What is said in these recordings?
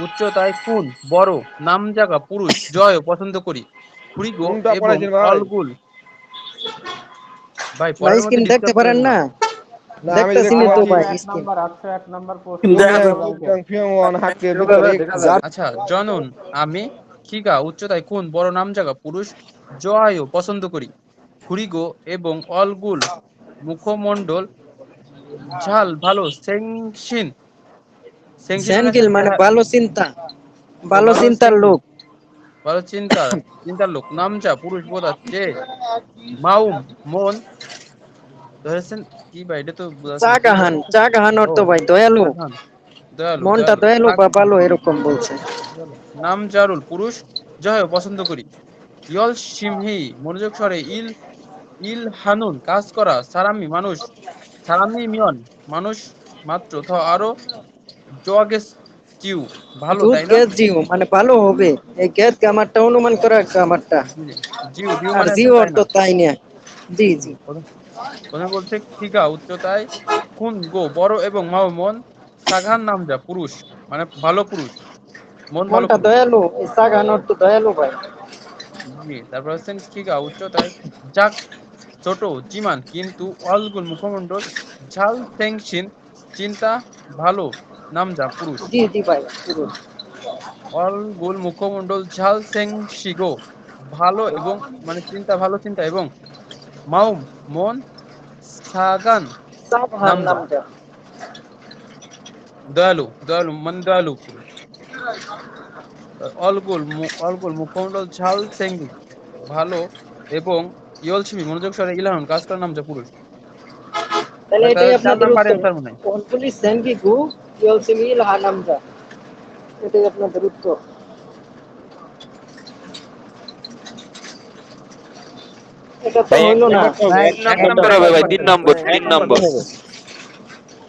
উচ্চতায় কোন বড় নামজাগা পুরুষ জয় পছন্দ করি খুড়িগো কোনটা এবং পড়াইছেন ভাই? অলগুল। ভাই ভাই পড়ার মধ্যে স্ক্রিন দেখতে ডিস্টার্ব পারেন করেন না। না? না আমি দেখতেছি দেখতে নি তো পাচ্ছি। ভাই এক স্ক্রিন। নাম্বার 801 নাম্বার প্রশ্ন কুম হচ্ছে হে কুম ব্যাংকের। টাং ফিয়ং ওয়ান হাক্কে ভিতরে যার আচ্ছা জনন আমি খিগা উচ্চতায় কোন বড় নামজাগা পুরুষ জয় পছন্দ করি খুড়িগো এবং অলগুল মুখমণ্ডল ঝাল ভালো সেংশিন। সেংশিন মানে সেনকিল একটা মানে ভালো চিন্তা, ও ভালো ভালো চিন্তার সেংশিন লোক। ভালো চিন্তার লোক নামচা পুরুষ বোঝাচ্ছে মাউম মন ধরেছেন কি ভাই এটা তো বোঝাচ্ছে না কি চাগাহান, বোঝাচ্ছে। চাগাহান ও অর্থ ভাই দয়ালু, সাধারণ দয়ালু মনটা দয়ালু দয়ালু বা ভালো এরকম বলছে। নাম জারুল পুরুষ জয় পছন্দ করি ইয়ল সিমহি মনোযোগ স্বরে ইল ইল হানুন কাজ করা সারামি মানুষ সারামি মিয়ন মানুষ মাত্র আরো জোয়াগেস চিউ ভালো জুত তাই না। গেত জিও মানে ভালো হবে। এই গেত কামারটা অনুমান করা কামারটা। জি, জিউ জিউ আর মানে জি হচ্ছে তাই অর্থ না। তাই না। জি জি, জি। প্রথমে বলছে খিগা উচ্চতায় খুন গো বড় এবং মাও মন সাঘান নামজা পুরুষ মানে ভালো পুরুষ মন ভালো মনটা পুরুষ। দয়ালু, এই চাগাহান অর্থ দয়ালু ভাই। জি তারপর হচ্ছেন খিগা উচ্চতায় যাক ছোট জিমান কিন্তু অলগুল মুখমণ্ডল ঝাল সেংশিন চিন্তা ভালো নামজা পুরুষ জি জি ভাই পুরো। অলগুল মুখমণ্ডল ঝাল সেংশিগো ভালো এবং মানে চিন্তা ভালো চিন্তা এবং মাউম মন সাগান চাগাহান নামজা নামটা। দয়ালু দয়ালু মানে দয়ালু পুরুষ অলগুল মুখমণ্ডল ঝাল সেঙ্গি ভালো এবং ইয়লসিমি মনোযোগ সরে ইলাহন কাজ করার নামজা পুরুষ। তাহলে ভাই এটাই তাহলে চার আপনাদের নাম্বার উত্তর। অ্যান্সার মনে হয়। অনলি সেনকি গু ইয়লসিমি লাহা নামটা। এটাই আপনাদের উত্তর। এটা তো ভাই এক হইল না। নাম্বারটা হবে, ভাই এক এক এক নাম্বারটা নাম্বার নম্বর এক হবে ভাই, নাম্বার তিন দেন নম্বর, এক তিন নাম্বারটা নম্বর, হবে।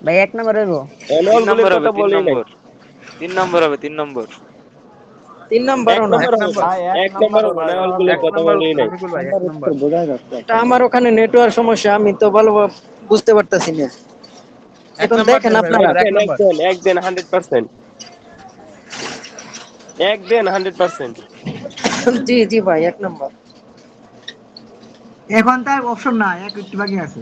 ভাই 1 নাম্বার হইব। তিন অলগুলির নম্বর কথা হবে, তিন বলেই নাই। নম্বর, তিন নম্বর হবে, তিন নম্বর। 3 নাম্বারও এক না। এক নাম্বার হবে নাম্বার ভাই, ভাই এক এক নাম্বার নাম্বার হবে না, ভাই অলগুলির এক কথা নাম্বার বলেই উত্তর নাই। রফিকুল ভাই এক নাম্বার। এটা আমার ওখানে নেটওয়ার্ক সমস্যা, আমি তো ভালো বুঝতে পারতাছি না। এক এখন নাম্বার দেখেন দেন ভাই আপনারা। উত্তর এক দেখেন, নাম্বার। এক দেন 100%, এক দেন 100%। জি জি ভাই 1 নাম্বার। এখন তার অপশন না, এক একটু বাকি আছে।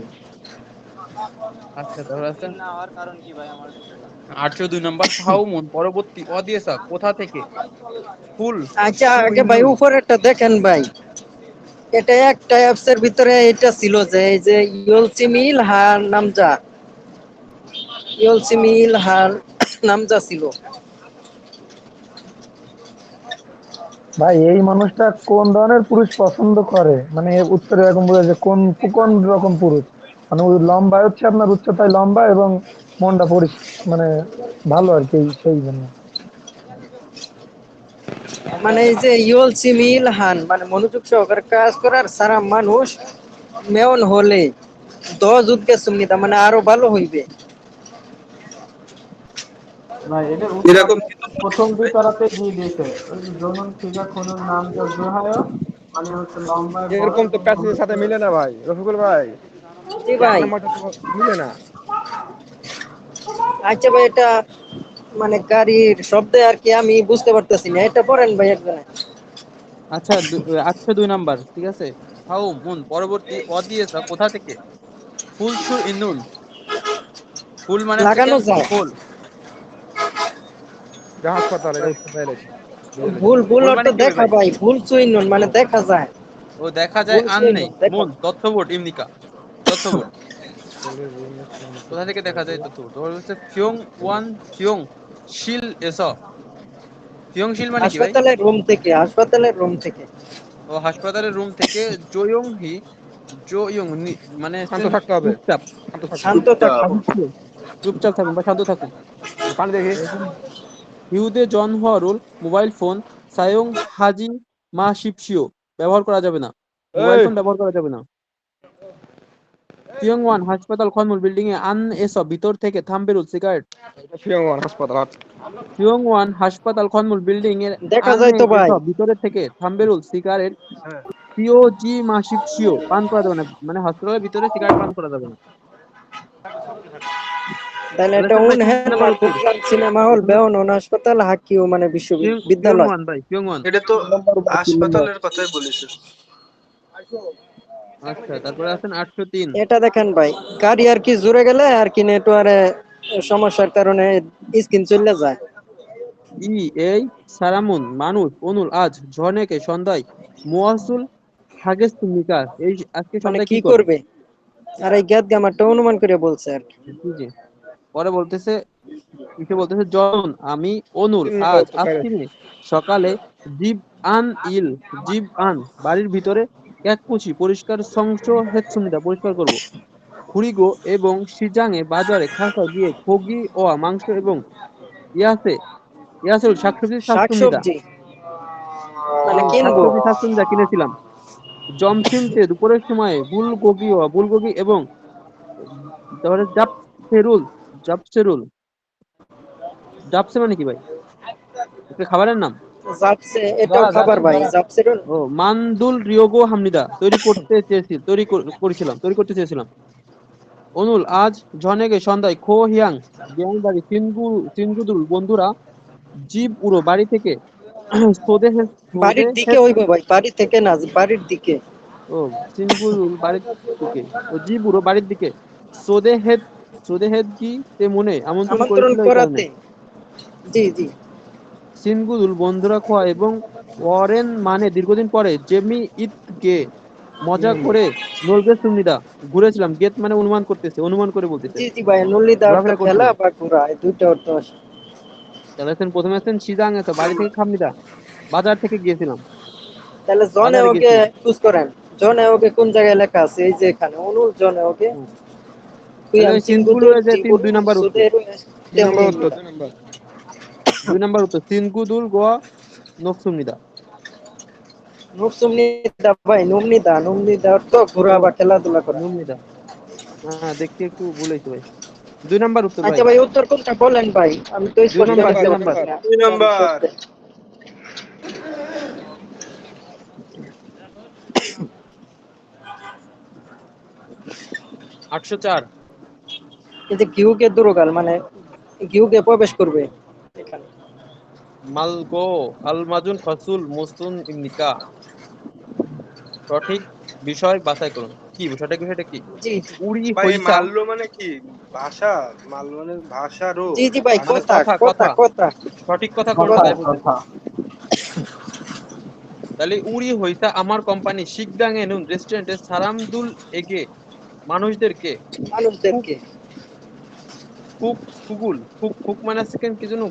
আচ্ছা তাহলে আছেন না হওয়ার কারণ কি ভাই আমার একটু বলেন। 802 নম্বর ফাউমুন পরবর্তী অদিয়েসা কোথা থেকে ফুল আচ্ছা আগে ভাই সুইনুন। উপরেরটা দেখেন ভাই। এটা একটা অ্যাপস এর ভিতরে এটা ছিল যে এই যে ইয়লসিমিল হার নামজা, ইয়লসিমিল হার নামজা ছিল। ভাই এই মানুষটা কোন ধরনের পুরুষ পছন্দ করে, মানে এর উত্তরে এরকম বোঝা যে কোন কোন রকম পুরুষ। মানে ওই লম্বা হচ্ছে আপনার উচ্চতায় লম্বা এবং মনটা মানে ভালো আর কি, সেই জন্য। মানে এই যে ইয়লসিমিল হান মানে মনোযোগ সহকারে কাজ করার সারা মানুষ মেয়ন হলে 10 সুন্নিতা মানে আরো ভালো হইবে। ভাই এটার উত্তর এরকম কি প্রথম দুই তারাতে দিয়ে দিয়েছে। ওই যে জনন ফিগা খনন নাম যা জোহায় মানে হচ্ছে লম্বায় বড় এরকম তো এবং প্যাসেজের সাথে মনুষ্য। মিলে না ভাই, রফিকুল ভাই। জি এক ভাই। নাম্বারটা তো মিলে না। আচ্ছা ভাই এটা মানে গাড়ির শব্দে আর কি আমি বুঝতে পারতেছি না, এটা পড়েন ভাই একজনে। আচ্ছা 802 নম্বর ঠিক আছে ফাউমুন পরবর্তী অদিয়েসা কোথা থেকে ফুল সু ইনুন। ফুল মানে হচ্ছে লাগানো যায়। ফুল। যে হাসপাতাল, এটা উত্তর পাই লাইছি, বুঝে লাইছি। ভুল ভুল ফুল অর্থ মানে কি হবে দেখা ভাই। ভাই, ভুল সুইনুন মানে দেখা যায়। ও দেখা যায় ভুল আন নেই সুইনুন দেখা মুন যায়। তথ্য বোর্ড ইমনিকা তথ্য বোর্ড কোথা থেকে দেখা যায় তথ্য বোর্ড তোমার হচ্ছে ফিয়ং ওয়ান ফিয়ং শিল এস ফিয়ং শিল মানে কি ভাই। হাসপাতালের রুম থেকে, হাসপাতালের রুম থেকে। ও হাসপাতালের রুম থেকে জয়ং হি জয়ং মানে শান্ত হচ্ছেন থাকতে হবে, চুপচাপ শান্ত থাকো। শান্ত থাকুন। চুপচাপ থাকুন বা শান্ত থাকুন। পানি দেখি। হিউদে জন হওয়ারুল মোবাইল ফোন সায়ং হাজি মা শিপসিও ব্যবহার করা যাবে না। মোবাইল এই ফোন ব্যবহার করা যাবে না। পিয়ং ওয়ান হাসপাতাল খনমুল বিল্ডিং এ আন এসব ভিতর থেকে থাম্বেরুল সিগারেট। ফিয়ংওয়ান হাসপাতাল, আচ্ছা। পিয়ং ওয়ান হাসপাতাল খনমুল বিল্ডিং এর দেখা যায় আনে তো ভাই। এসব ভিতরের থেকে থাম্বেরুল সিগারেট পিওজি মাসিপ পান করা যাবে না মানে হসপিটালের ভিতরে সিগারেট পান করা যাবে না। তাহলে এটা বলেছেন ভাই তিন উনহেন নাম্বার উত্তর। মালভূমিবান সিনেমা হল বেওনন হাসপাতাল হাকিও মানে বিশ্ববিদ্যালয়। পিয়ংওয়ান ভাই, পিয়ংওয়ান। এটা তো হাসপাতালের কথাই বলেছে। আচ্ছা, তারপরে আছেন 803। এটা দেখেন ভাই, গাড়ি আর কি জুড়ে গেলে আর কি নেটওয়ার্কে সমস্যার কারণে স্ক্রিন চলে যায়। এই সারামুন মানুষ অনুল আজ ঝনেকে সন্ধ্যায় মোয়াসুল হাগেস তুমিকা এই আজকে মানে সন্ধ্যায় কি কি করে? করবে, আর এই জ্ঞাত গামারটা অনুমান করে বলছে আর কি। জি জি। পরে বলতেছে, কিসে বলতেছে, জন আমি অনুল 3 নাম্বার আজ উত্তর পেরেছে। আস্তিনে সকালে জিব আন ইল জিব আন বাড়ির ভিতরে ক্যাককুচি পরিষ্কার সংস হেৎসুমিদা পরিষ্কার করব। খুরিগো এবং সিজাঙে বাজারে খাসা গিয়ে খগি ও মাংস এবং ইয়াসে ইয়াসের শাকসবজি সাতসুমিদা শাকসবজি মানে কিনবো। শাকসবজি সাতসুমিদা কিনেছিলাম। জমসিমতে দুপুরের সময় বুলগোগি এবং তারপরে জাপসেরুল জাপসেরুল জাপসে মানে কি ভাই? একটা খাবারের নাম? জাপসে এটাও খাবার ভাই, জাপসেরুন। ও মান্দুল রিয়োগো হামনিদা তৈরি করতে চেয়েছিলাম। অনুল আজ ঝনেগে সন্ধ্যায় খো হিয়াং গ্যাং বাড়ি সিনগুদুল বন্ধুরা জিব উড়ো বাড়ি থেকে সোদে সোদে বাড়ির দিকে হইব ভাই, বাড়ি থেকে না, বাড়ির দিকে। ও সিনগুদুল বাড়ির দিকে, ও জিব উড়ো বাড়ির দিকে সোদে হেদ কি তে মনে আমন্ত্রণ আমন্ত্রণ করেছিল এই কারণে। করাতে। জি জি। সিনগুদুল বন্ধুরা খোয়া এবং ওয়ারেন মানে দীর্ঘদিন পরে জেমি ইত গে মজা করে নলগে সুমিদা ঘুরেছিলাম। গেত মানে অনুমান করতেছে, অনুমান করে বলতেছে, জি জি ভাই, নল্লিদা অর্থ ঘোরাফেরা খেলা করছিলাম। বা ঘোরা, এই দুইটা অর্থ আসে। তাহলে প্রথমে আছেন সিজাং এসে বাড়ি থেকে খামনিদা বাজার থেকে গিয়েছিলাম, তাহলে জনে বাজারে ওকে গিয়েছিলাম। চুজ করেন। জনে ওকে কোন জায়গায় লেখা আছে? এই যে এখানে অনুল জনে ওকে হুম। তাহলে কুয়াং ওই সিনগুলো চিঙ্গুদুল যে জিবুল 2 নাম্বার উত্তর, সুদের 3 নাম্বার উত্তর, তেমনিমিদা। 2 নাম্বার। 2 নাম্বার উত্তর সিনগুদুল গোয়া নকসুমিদা। নুপসুমনিদা ভাই, নুমনিদা, নুমনিদা অর্থ ঘোরা ও বা খেলাধুলা করা। নুমিদা, হ্যাঁ দেখতে একটু ভুল হয়েছে ভাই। 2 নাম্বার উত্তর ভাই। আচ্ছা ভাই, উত্তর কোনটা বলেন ভাই, আমি তো দুই 2 স্পষ্ট নাম্বার বুঝতে নাম্বার, 2 2 নাম্বার। পারতেছি নাম্বার। না। 2 নাম্বার। 804। এই যে ঘিউকে দুরগাল মানে ঘিউকে প্রবেশ করবে এখানে। মালগো আলমাজুন ফাসুল মুসুন ইমনিকা সঠিক বিষয় বাছাই করুন। কি সঠিক বিষয়টা কি? জি জি। উড়ি ভাই এই হইসা, মাল্লো মানে কি? ভাষা? মাল্লো মানে ভাষারও জি জি ভাই, মানে ভাষা। কথা কথা কথা কথা কথা সঠিক কথা কোনটা কথা তাই কথা। বলতেছে। কথা তাহলে উড়ি হইসা আমার কোম্পানি শিগদাং এ নুন রেস্টুরেন্টে সারামদুল এগে মানুষদেরকে ফুক মানুষদেরকে। ফুক ফুগুল ফুক ফুক মানে সেকেন্ড কি জন্য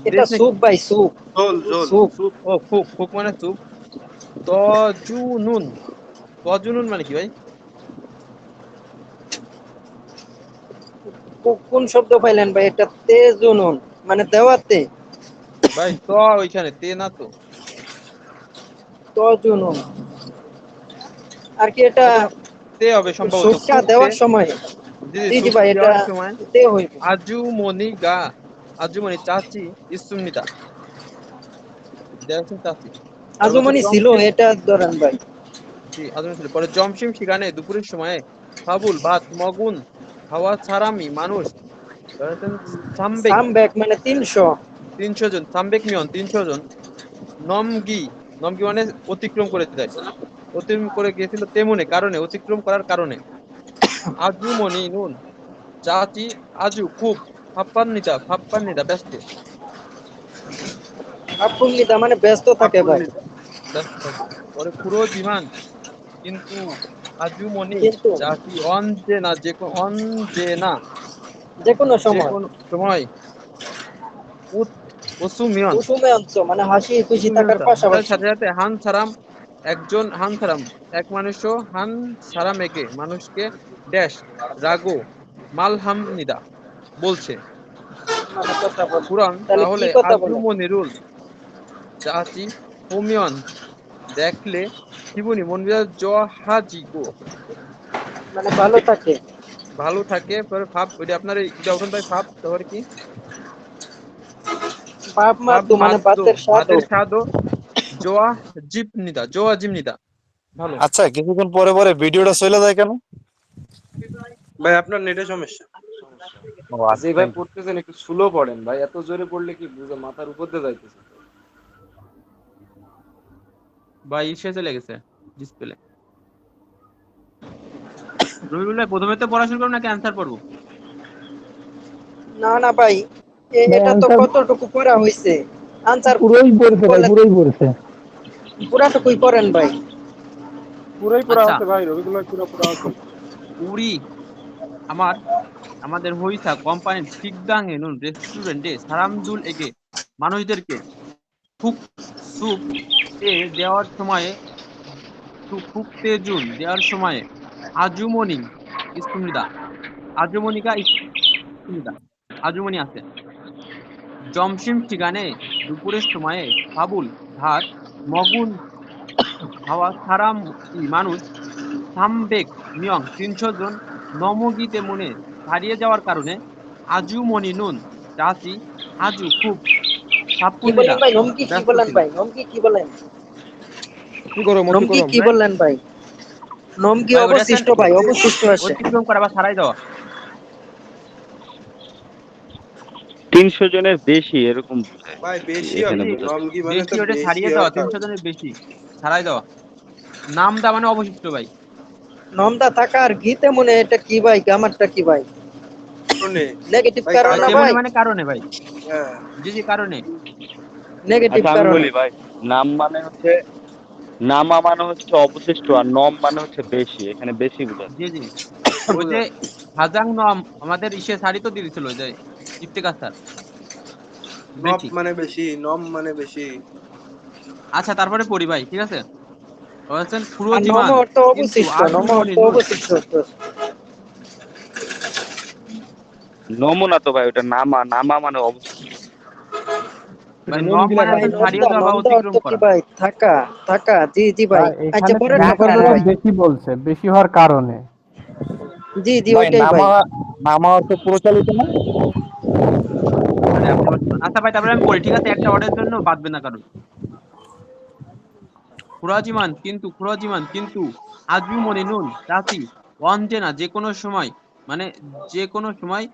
এটা দেশ নাকি? সুপ ভাই, সুপ। ঝোল ঝোল। সুপ। ও ফুক ফুক মানে চুপ। তজুনুন তজুনুন মানে কি ভাই? কোন শব্দ পাইলেন ভাই? এটা তেজুনুন মানে দেওয়াতে। ভাই ওইখানে তে না তো। তজুনুন আর কি এটা আচ্ছা, তে হবে সম্ভবত, সুপটা ফুক তে। দেওয়ার সময়। দিদি জি জি সুপ ভাই, এটা দেওয়ার সময় তে হইব। আজুমনি গা আজুমনি চাচি ইসুমিতা দেখছেন চাচি। পরে বলছে আজুমনি ছিল, জমশিম, এটা ধরেন ভাই। জি আজুমনি ছিল। পরে জমশিম সেখানে দুপুরের সময়ে ফাবুল ভাত মগুন হাওয়া ছাড়ামি মানুষ ধরেছেন সামবেক সামবেক মানে 300। 300 জন সামবেক মিয়ন 300 জন নমগি নমগি মানে অতিক্রম করে যায়, অতিক্রম করে গিয়েছিল তেমনে কারণে অতিক্রম করার কারণে। আজুমনি নুন চাচি আজু খুব ফাপ্পান্নিদা ব্যস্ত আপুল্লিদা মানে ব্যস্ত থাকে ভাই। আপুল্লিত। ব্যস্ত থাকে। পরে খুড়ো জিমান কিন্তু আজুমনি কিন্তু চাচি অন যে না যে কোনো যে সময় কোন সময় উত ওসুমিয়ন কুসুমে অংশ মানে হাসি খুশি থাকার হাজার পাশাপাশি। সাথে সাথে হান সারাম এক মানুষও হান সারাম একে মানুষকে ড্যাশ রাগো মালহামনিদা বলছে। মানে কথা বলে। পুরাণ তাহলে কি তাহলে কথা আজু বলে? মনিরুল চাচি হোমিয়ন দেখলে শিবুনি মন মেজাজ জহাজি গো মানে ভালো থাকে। ভালো থাকে। পরে ভাব ওইটা আপনার এটা উঠুন ভাই, ভাব তারপরে কি? বাপ ভাব মাদু মানে মাদ্দো বাতের স্বাদও। ভাতের স্বাদও জোয়া জিমনিদা ভালো। আচ্ছা, কিছুক্ষণ পরে পরে ভিডিওটা চলে যায় কেন? ভাই আপনার নেটের সমস্যা। ও আচ্ছা, যে ভাই পড়তেছেন একটু স্লো পড়েন ভাই, এত জোরে পড়লে কি বুঝে মাথার উপর দিয়ে যাইতেছে। ভাই ইসে চলে গেছে ডিসপ্লে। রবিউল ভাই প্রথমে তো পড়া শুরু করবো নাকি অ্যান্সার পড়বো? না না ভাই, ভাই এটা তো অ্যান্সার কতটুকু পড়া হয়েছে, আনসার পুরোই পড়ছে ভাই, পুরোই পড়ছে। পুরাটুকুই পড়েন ভাই। পুরোই পুরা আচ্ছা, হচ্ছে ভাই, রবিগুলো পুরো পুরা হচ্ছে। উড়ি আমাদের হইসা কোম্পানির ঠিকদাঙে নুন রেস্টুরেন্টে সারামদুল এগে মানুষদেরকে ফুক সুপ এ দেওয়ার সময়ে ফুকতে জুন দেওয়ার সময়ে আজুমনি ইস্তুমনিদা আজুমনিকা ইস্তুমনিদা আজুমনি আছে জমশিম ঠিকানে দুপুরের সময়ে ফাবুল ভাত মগুন হাওয়া সারাম মানুষ সামবেক মিয়ং ৩০০ জন নমগীতে মনে হারিয়ে যাওয়ার কারণে আজু মনি নুন চাচি আজু খুব কি বলেন সাপুন্নিদা ভাই? নমকি কি ব্যস্ত বলেন ছিল। ভাই? নমকি কি বলেন? কি করো মতি নমকি করো কি বললেন ভাই? নমকি ভাই ওটা অবশিষ্ট ভাই, অবশিষ্ট আছে। অতিক্রম করা বা ছাড়াই দেওয়া। 300 জনের বেশি এরকম বোঝায়, ভাই বেশি এখানে হবে, বোঝাচ্ছে। নমকি মানে বেশি তো ওটা বেশি ছাড়িয়ে দেওয়া, হয় ৩০০ জনের বেশি ছাড়াই দেওয়া। নাম দা মানে অবশিষ্ট ভাই। নমদা থাকা আর ঘিতে মনে এটা কি ভাই? গ্রামারটা কি ভাই? কারণে। নেগেটিভ ভাই কারণ ভাই না কারণ, তেমনি ভাই? মানে কারণে ভাই। হ্যাঁ জি জি কারণে। নেগেটিভ আচ্ছা আমি কারণে। বলি ভাই, নাম মানে হচ্ছে, নামা মানে হচ্ছে অবশিষ্ট, আর নম মানে হচ্ছে বেশি, এখানে বেশি বোঝাচ্ছে। জি জি ওই যে হাজাং নম আমাদের ইসে শাড়ি তো দিয়ে দিছিল ওই যে ইফতেখার স্যার নব বেশি। মানে বেশি, নম মানে বেশি। আচ্ছা তারপরে পড়ি ভাই, ঠিক আছে। বলছেন আর নম ফুরোজিমান অর্থ কিন্তু অবশিষ্ট, আজু নম মনি অর্থ নুন অবশিষ্ট অর্থ। নমুনা তো ভাই, ওটা নামা, নামা মানে অবশিষ্ট। ভাই নোম নম গিলা মানে ভাই হচ্ছে কাটে ছাড়িয়ে নমদা, দেওয়া বা নমদা অর্থ অতিক্রম কি করা। ভাই? থাকা, থাকা। জি জি ভাই। ভাই আচ্ছা এখানে পড়েন না, পড়েন থাকাটা না ভাই। বেশি বলছে, বেশি হওয়ার কারণে। জি জি ভাই ওইটাই ভাই। নামা, নামা অর্থ প্রচলিত না। আরে আপনি আবার শুনুন। আচ্ছা ভাই তারপরে আমি পড়ি, ঠিক আছে, একটা ওয়ার্ডের জন্য বাঁচবে না কারণ। খুরাজিমান কিন্তু আজু মনে নুন চাচি অঞ্জে না যে কোনো সময়, মানে যে কোনো সময়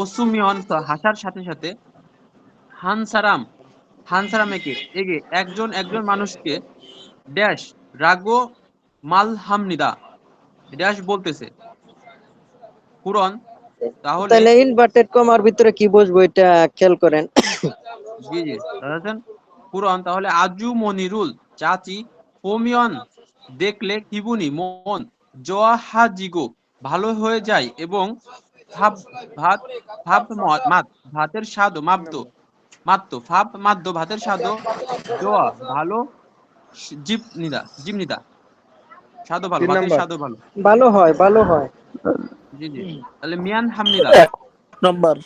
অসুমিয়ন হাসার সাথে সাথে হানসারাম হানসারাম একে এগে একজন একজন মানুষকে ড্যাশ রাগো মালহামনিদা ড্যাশ বলতেছে পুরন। তাহলে তাহলে ইনভার্টেড কমার ভিতরে কি বসবো এটা খেয়াল করেন। জি জি দাদাজান পুরন তাহলে আজু মনিরুল চাচি হোমিয়ন দেখলে কিবুনি মন জোয়াহাজিগো ভালো হয়ে যায় এবং ভাব ভাত ভাব মাত ভাতের স্বাদও মাত্ত ভাব মাদ্য ভাতের স্বাদও জোয়া ভালো জিপনিদা স্বাদও ভালো, 3 ভাতের নাম্বার। স্বাদও ভালো। ভালো হয়, ভালো হয়। জি জি তাহলে মিয়ান হামনিদা নাম্বার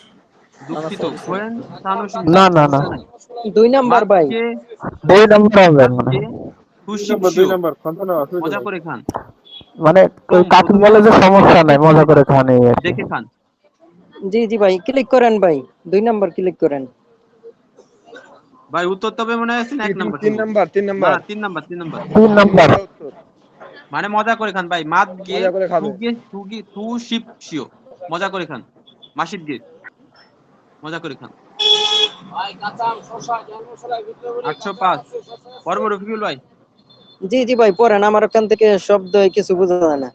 দুঃখিত খোয়েন সানুসিমদা না না না, সমস্যা নাই। 2 নাম্বার ভাই। মাতকে 2 নাম্বার হবে মানে। মাতকে 2 নাম্বার, 2 সুশিপসিও নাম্বার সন্তান আসলে মজা ভাই। করে খান মানে এবং কাকি প্রথমে বলে যে সমস্যা নাই, মজা দেখে করে খান এই আর কি। দেখে খান। জি জি ভাই, ক্লিক করেন ভাই, 2 নাম্বার ক্লিক করেন। ভাই উত্তর তবে মনে হয় এক নাম্বার 3 শুভ। নাম্বার, 3 না নাম্বার, না 3 নাম্বার 3 3 নাম্বার। নাম্বার উত্তর। মানে মজা করে খান ভাই। মাত গে মজা করে খাবে। তুগে তুগি তু শিপ শিও মজা করে খান। মাসিদ গে মজা করে খান। 805 পর্ব রফিকুল ভাই। জি জি ভাই পড়েন, আমার ওখান থেকে শব্দ কিছু বোঝা যায় না।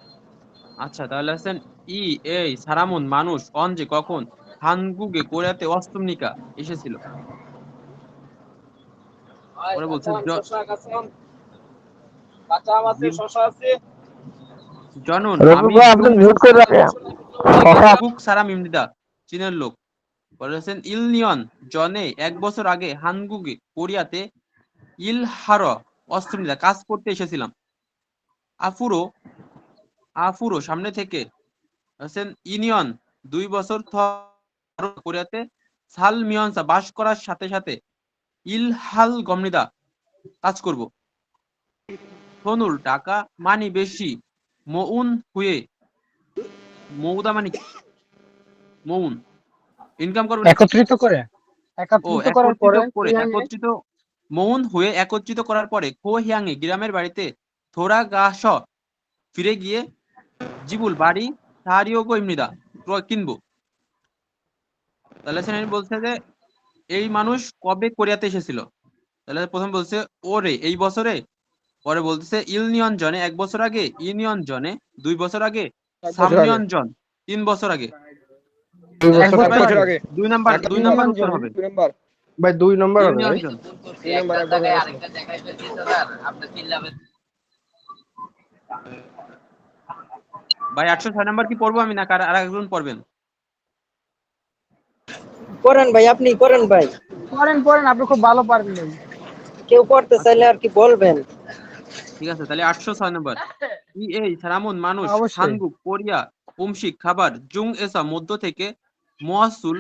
আচ্ছা তাহলে আছেন ই এই সারামুন মানুষ অঞ্জে কখন হানগুগে কোরিয়াতে অষ্টমনিকা এসেছিল। পরে বলছে জনন রবি আমি ভাই আপনি ব্লুক মিউট করে রাখেন। এগে শশা কুক সারাম ইমনিদা চীনের লোক। বলেছেন ইলনিয়ন জনে 1 বছর আগে হানগুগে কোরিয়াতে ইলহার অষ্টমীদা কাজ করতে এসেছিলাম। আফুরো আফুরো সামনে থেকে বলেছেন ইনিয়ন 2 বছর কোরিয়াতে সাল মিয়নসা বাস করার সাথে সাথে ইলহাল গমনিদা কাজ করব। সোনুল টাকা মানি বেশি মউন হুয়ে মৌদা মানে কি? মউন ইনকাম করবে নাকি? একত্রিত করে, ও একত্রিত করার একত্রিত পরে করে একত্রিত মৌন হয়ে একত্রিত করার পরে কোহিয়াংয়ে গ্রামের বাড়িতে থোড়া গাছ ফিরে গিয়ে জিবুল বাড়ি সারিও গো ইমনিদা কিনবো। তাহলে সেনানি বলছে যে এই মানুষ কবে কোরিয়াতে এসেছিল? তাহলে প্রথম বলছে ওরে এই বছরে, পরে বলতেছে ইলনিয়ন জনে 1 বছর আগে, ইউনিয়ন জনে 2 বছর আগে, 1 বছর আগে, সামনিয়ন জন 3 বছর আগে। 2 এক বছর, 1 বছর বছর আগে। আগে। দুই নাম্বার এক দুই নাম্বার, নাম্বার উত্তর হবে 2 নাম্বার। ভাই 2 নাম্বার হবে ইউনিয়ন ভাই। জন। 2 নাম্বার, 1 বছর আছে। ভাই 806 নাম্বার কি পড়বো আমি, না আর একজন পড়বেন? করেন ভাই, আপনি করেন ভাই। পড়েন, আপনি খুব ভালো পারবেন। কেউ পড়তে আচ্ছা চাইলে আর কি বলবেন। ঠিক আছে, তাহলে 806 নাম্বার। এই সারামুন মানুষ অবশ্যই। হানগুক কোরিয়া বংশিক খাবার জুং এসা মধ্য থেকে মহাসুল